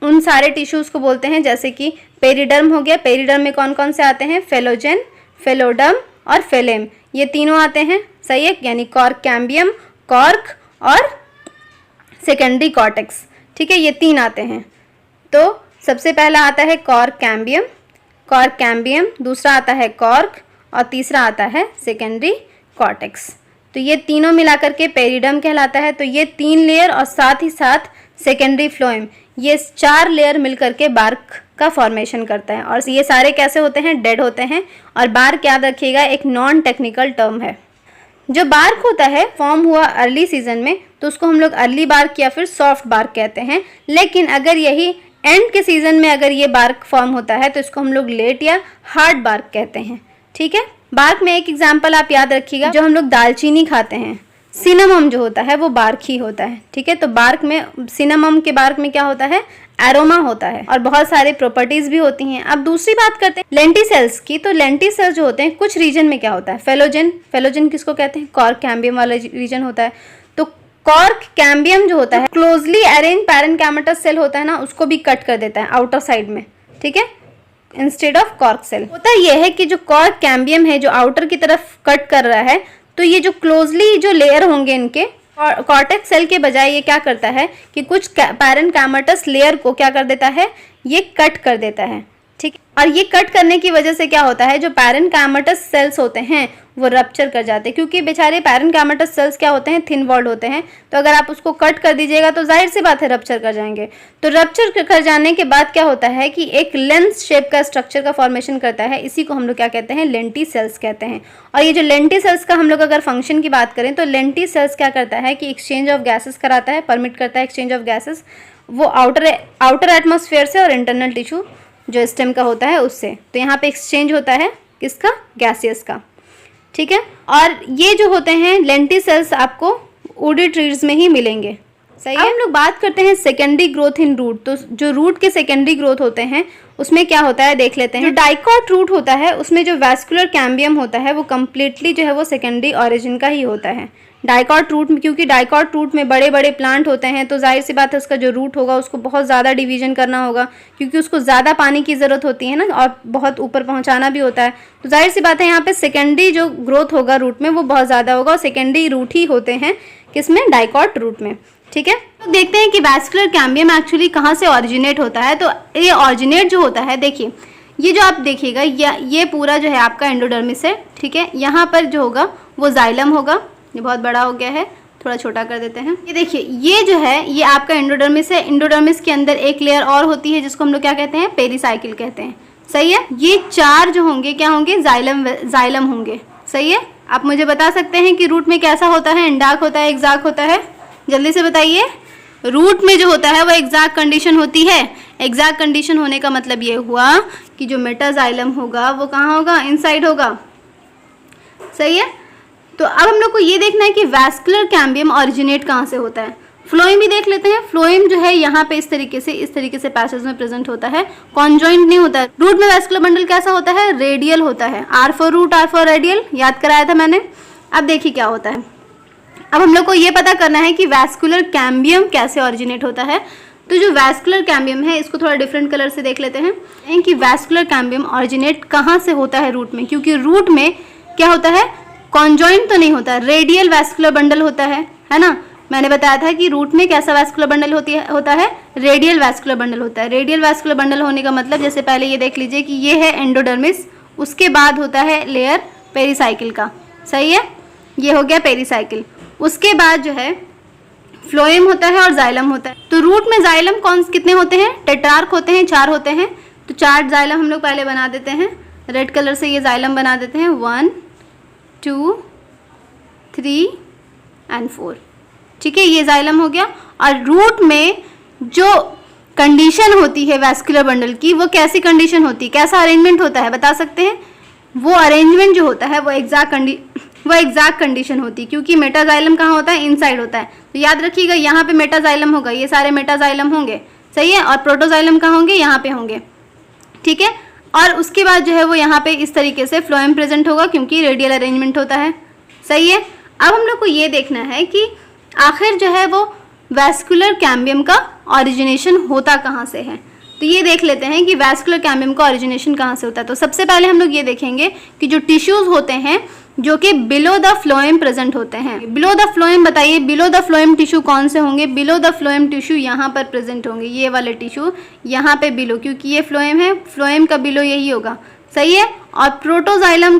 उन सारे टिश्यूज़ को बोलते हैं, जैसे कि पेरिडर्म हो गया। पेरिडर्म में कौन कौन से आते हैं, फेलोजेन, फेलोडर्म और फेलेम, ये तीनों आते हैं। सही है, यानी कॉर्क कैम्बियम, कॉर्क और सेकेंडरी कॉर्टेक्स। ठीक है, ये तीन आते हैं। तो सबसे पहला आता है कॉर्क कैम्बियम, दूसरा आता है कॉर्क और तीसरा आता है सेकेंडरी कॉर्टेक्स। तो ये तीनों मिलाकर के पेरिडर्म कहलाता है। तो ये 3 लेयर और साथ ही साथ सेकेंडरी फ्लोएम, ये 4 लेयर मिलकर के बार्क का फॉर्मेशन करता है। और ये सारे कैसे होते हैं, डेड होते हैं। और बार्क याद रखिएगा एक नॉन टेक्निकल टर्म है। जो बार्क होता है फॉर्म हुआ अर्ली सीजन में तो उसको हम लोग अर्ली बार्क या फिर सॉफ्ट बार्क कहते हैं। लेकिन अगर यही एंड के सीजन में अगर ये बार्क फॉर्म होता है तो इसको हम लोग लेट या हार्ड बार्क कहते हैं। ठीक है, बार्क में एक एग्जाम्पल आप याद रखिएगा, जो हम लोग दालचीनी खाते हैं, सिनेमम जो होता है वो बार्क ही होता है। ठीक है, तो बार्क में, सिनेमम के बार्क में क्या होता है, एरोमा होता है और बहुत सारे प्रॉपर्टीज भी होती हैं। अब दूसरी बात करते हैं लेंटिसेल्स की। तो लेंटिसेल्स जो होते हैं कुछ रीजन में क्या होता है, फेलोजन किसको कहते हैं, कॉर्क कैम्बियम वाला रीजन होता है। तो कॉर्क कैम्बियम जो होता है क्लोजली अरेंज पैरेन्काइमेटस सेल होता है ना, उसको भी कट कर देता है आउटर साइड में। ठीक है, इंस्टेड ऑफ कॉर्क सेल। होता यह है कि जो कॉर्क कैम्बियम है जो आउटर की तरफ कट कर रहा है, तो ये जो क्लोजली जो लेयर होंगे इनके कॉर्टेक्स सेल के बजाय ये क्या करता है कि कुछ पैरेन्काइमेटस लेयर को क्या कर देता है, ये कट कर देता है। ठीक, और ये कट करने की वजह से क्या होता है, जो पैरेन्काइमेटस सेल्स होते हैं वो रप्चर कर जाते हैं, क्योंकि बेचारे पैरेन्काइमेटस सेल्स क्या होते हैं, थिन वॉल्ड होते हैं। तो अगर आप उसको कट कर दीजिएगा तो जाहिर सी बात है रप्चर कर जाएंगे। तो रप्चर कर जाने के बाद क्या होता है कि एक लेंस शेप का स्ट्रक्चर का फॉर्मेशन करता है, इसी को हम लोग क्या कहते हैं, लेंटी सेल्स कहते हैं। और ये जो लेंटी सेल्स का हम लोग अगर फंक्शन की बात करें तो लेंटी सेल्स क्या करता है कि एक्सचेंज ऑफ गैसेस कराता है, परमिट करता है एक्सचेंज ऑफ गैसेस, वो आउटर एटमॉस्फेयर से और इंटरनल टिश्यू जो स्टेम का होता है उससे। तो यहाँ पे एक्सचेंज होता है किसका, गैसियस का। ठीक है, और ये जो होते हैं लेंटी सेल्स आपको वुडी ट्रीज में ही मिलेंगे। सही है। हम लोग बात करते हैं सेकेंडरी ग्रोथ इन रूट। तो जो रूट के सेकेंडरी ग्रोथ होते हैं उसमें क्या होता है देख लेते हैं। जो डाइकॉट रूट होता है उसमें जो वैस्कुलर कैम्बियम होता है वो कम्प्लीटली जो है वो सेकेंडरी ऑरिजिन का ही होता है। डाइकॉट रूट में, क्योंकि डाइकॉट रूट में बड़े बड़े प्लांट होते हैं तो जाहिर सी बात है उसका जो रूट होगा उसको बहुत ज़्यादा डिवीजन करना होगा, क्योंकि उसको ज़्यादा पानी की ज़रूरत होती है ना, और बहुत ऊपर पहुंचाना भी होता है। तो जाहिर सी बात है यहाँ पे सेकेंडरी जो ग्रोथ होगा रूट में वो बहुत ज़्यादा होगा, और सेकेंडरी रूट ही होते हैं किसमें, डाइकॉट रूट में। ठीक है, तो देखते हैं कि वैस्कुलर कैम्बियम एक्चुअली कहाँ से ऑरिजिनेट होता है। तो ये ऑरिजिनेट जो होता है, देखिए ये जो आप देखिएगा ये पूरा जो है आपका एंडोडर्मिस है। ठीक है, यहाँ पर जो होगा वो जाइलम होगा, ये बहुत बड़ा हो गया है, थोड़ा छोटा कर देते हैं। ये देखिए, ये जो है ये आपका एंडोडर्मिस है। एंडोडर्मिस के अंदर एक लेयर और होती है जिसको हम लोग क्या कहते हैं, पेरिसाइकिल कहते हैं। सही है। ये 4 जो होंगे क्या होंगे, जाइलम होंगे। सही है। आप मुझे बता सकते हैं कि रूट में कैसा होता है, एंडार्क होता है, एक्सार्क होता है? जल्दी से बताइए। रूट में जो होता है वो एक्सार्क कंडीशन होती है। एक्सार्क कंडीशन होने का मतलब ये हुआ कि जो मेटाजाइलम होगा वो कहाँ होगा, इनसाइड होगा। सही है। तो अब हम लोग को ये देखना है कि वैस्कुलर कैम्बियम ऑरिजिनेट कहाँ से होता है। फ्लोएम भी देख लेते हैं। फ्लोएम जो है यहाँ पे इस तरीके से पैसेज में प्रेजेंट होता है, कॉन्जॉइंट नहीं होता है। रूट में वैस्कुलर बंडल कैसा होता है, रेडियल होता है। R for root, R for radial, याद कराया था मैंने। अब देखिए क्या होता है। अब हम लोग को ये पता करना है कि वैस्कुलर कैम्बियम कैसे ऑरिजिनेट होता है। तो जो वैस्कुलर कैम्बियम है इसको थोड़ा डिफरेंट कलर से देख लेते हैं कि वैस्कुलर कैम्बियम ऑरिजिनेट कहाँ से होता है, रूट में। क्योंकि रूट में क्या होता है, कॉन्जॉइंट तो नहीं होता, रेडियल वैस्कुलर बंडल होता है ना। मैंने बताया था कि रूट में कैसा वैस्कुलर बंडल होता है, रेडियल वैस्कुलर बंडल होता है। रेडियल वैस्कुलर बंडल होने का मतलब, जैसे पहले ये देख लीजिए कि ये है एंडोडर्मिस, उसके बाद होता है लेयर पेरिसाइकिल का। सही है। ये हो गया पेरिसाइकिल। उसके बाद जो है फ्लोएम होता है और जाइलम होता है। तो रूट में जाइलम कितने होते हैं, टेट्रार्क होते हैं, 4 होते हैं। तो 4 जाइलम हम लोग पहले बना देते हैं। रेड कलर से ये जाइलम बना देते हैं, 1 2 3 एंड 4। ठीक है, ये जाइलम हो गया। और रूट में जो कंडीशन होती है वैस्कुलर बंडल की, वो कैसी कंडीशन होती है, कैसा अरेंजमेंट होता है, बता सकते हैं? वो अरेंजमेंट जो होता है वो एग्जैक्ट कंडीशन होती है। क्योंकि मेटाजाइलम कहाँ होता है, इनसाइड होता है। तो याद रखिएगा, यहाँ पे मेटाजाइलम होगा, ये सारे मेटाजाइलम होंगे। सही है। और प्रोटोजाइलम कहाँ होंगे, यहाँ पे होंगे। ठीक है। और उसके बाद जो है वो यहाँ पे इस तरीके से फ्लोएम प्रेजेंट होगा, क्योंकि रेडियल अरेंजमेंट होता है। सही है। अब हम लोग को ये देखना है कि आखिर जो है वो वैस्कुलर कैम्बियम का ओरिजिनेशन होता कहाँ से है। तो ये देख लेते हैं कि वैस्कुलर कैम्बियम का ओरिजिनेशन कहाँ से होता है। तो सबसे पहले हम लोग ये देखेंगे कि जो टिश्यूज होते हैं जो कि बिलो द फ्लोएम प्रेजेंट होते हैं। बिलो द फ्लोएम बताइए, बिलो द फ्लोएम टिश्यू कौन से होंगे? बिलो द फ्लोएम टिश्यू यहाँ पर प्रेजेंट होंगे, ये वाले टिश्यू यहाँ पे बिलो, क्योंकि ये फ्लोएम है, फ्लोएम का बिलो यही होगा। सही है। और प्रोटोजाइलम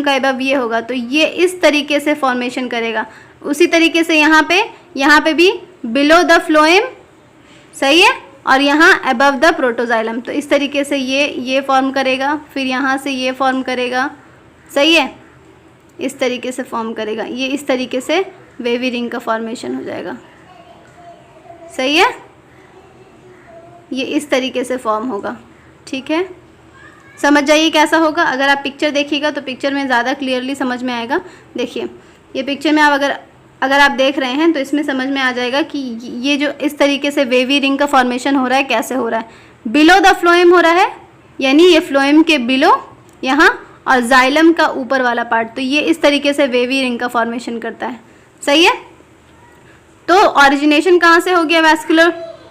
का एबव ये होगा। तो ये इस तरीके से फॉर्मेशन करेगा। उसी तरीके से यहाँ पे भी बिलो द फ्लोएम, सही है, और यहाँ अबव द प्रोटोजाइलम। तो इस तरीके से ये फॉर्म करेगा, फिर यहाँ से ये फॉर्म करेगा। सही है। इस तरीके से फॉर्म करेगा, ये इस तरीके से वेवी रिंग का फॉर्मेशन हो जाएगा। सही है। ये इस तरीके से फॉर्म होगा। ठीक है, समझ जाइए कैसा होगा। अगर आप पिक्चर देखिएगा तो पिक्चर में ज़्यादा क्लियरली समझ में आएगा। देखिए, ये पिक्चर में आप अगर आप देख रहे हैं तो इसमें समझ में आ जाएगा कि ये जो इस तरीके से वेवी रिंग का फॉर्मेशन हो रहा है, कैसे हो रहा है। बिलो द फ्लोएम हो रहा है, यानी ये फ्लोएम के बिलो यहाँ, और जाइलम का ऊपर वाला पार्ट। तो ये इस तरीके से वेवी रिंग का फॉर्मेशन करता है। सही है। तो ऑरिजिनेशन कहाँ से हो गया वैस्कुलर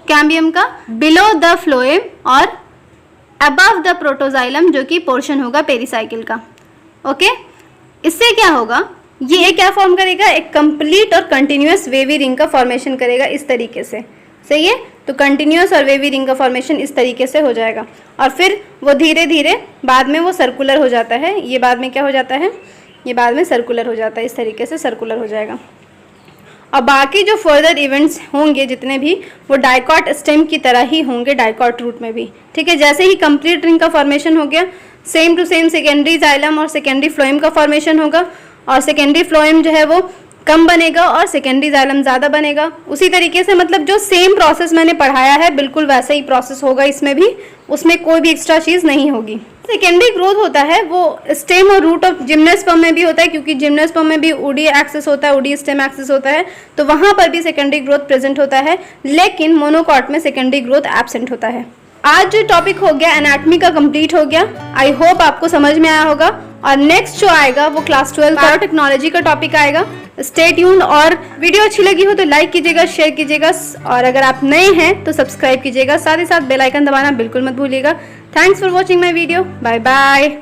कैम्बियम का? बिलो द फ्लोएम और अबव द प्रोटोजाइलम, जो कि पोर्शन होगा पेरिसाइकिल का। ओके। इससे क्या होगा, ये क्या फॉर्म करेगा, एक कंप्लीट और कंटिन्यूअस वेवी रिंग का फॉर्मेशन करेगा इस तरीके से। सही है। तो कंटिन्यूअस और वेवी रिंग का फॉर्मेशन इस तरीके से हो जाएगा, और फिर वो धीरे धीरे बाद में वो सर्कुलर हो जाता है। ये बाद में क्या हो जाता है, ये बाद में सर्कुलर हो जाता है, इस तरीके से सर्कुलर हो जाएगा। और बाकी जो फर्दर इवेंट्स होंगे जितने भी, वो डाइकॉट स्टेम की तरह ही होंगे डाइकॉट रूट में भी। ठीक है। जैसे ही कंप्लीट रिंग का फॉर्मेशन हो गया, same to same secondary xylem और सेकेंडरी फ्लोएम का फॉर्मेशन होगा, और सेकेंडरी फ्लोएम जो है वो कम बनेगा और सेकेंडरी जाइलम ज़्यादा बनेगा। उसी तरीके से, मतलब जो सेम प्रोसेस मैंने पढ़ाया है बिल्कुल वैसा ही प्रोसेस होगा इसमें भी, उसमें कोई भी एक्स्ट्रा चीज़ नहीं होगी। सेकेंडरी ग्रोथ होता है वो स्टेम और रूट ऑफ जिम्नोस्पर्म में भी होता है, क्योंकि जिम्नोस्पर्म में भी ओडी एक्सिस होता है, ओडी स्टेम एक्सिस होता है, तो वहाँ पर भी सेकेंडरी ग्रोथ प्रेजेंट होता है। लेकिन मोनोकॉट में सेकेंडरी ग्रोथ एब्सेंट होता है। आज जो टॉपिक हो गया एनाटॉमी का कंप्लीट हो गया। आई होप आपको समझ में आया होगा। और नेक्स्ट जो आएगा वो क्लास 12 बायोटेक्नोलॉजी का टॉपिक आएगा। Stay tuned. और वीडियो अच्छी लगी हो तो लाइक कीजिएगा, शेयर कीजिएगा, और अगर आप नए हैं तो सब्सक्राइब कीजिएगा। साथ ही साथ बेल आइकन दबाना बिल्कुल मत भूलिएगा। Thanks for watching my video. Bye bye.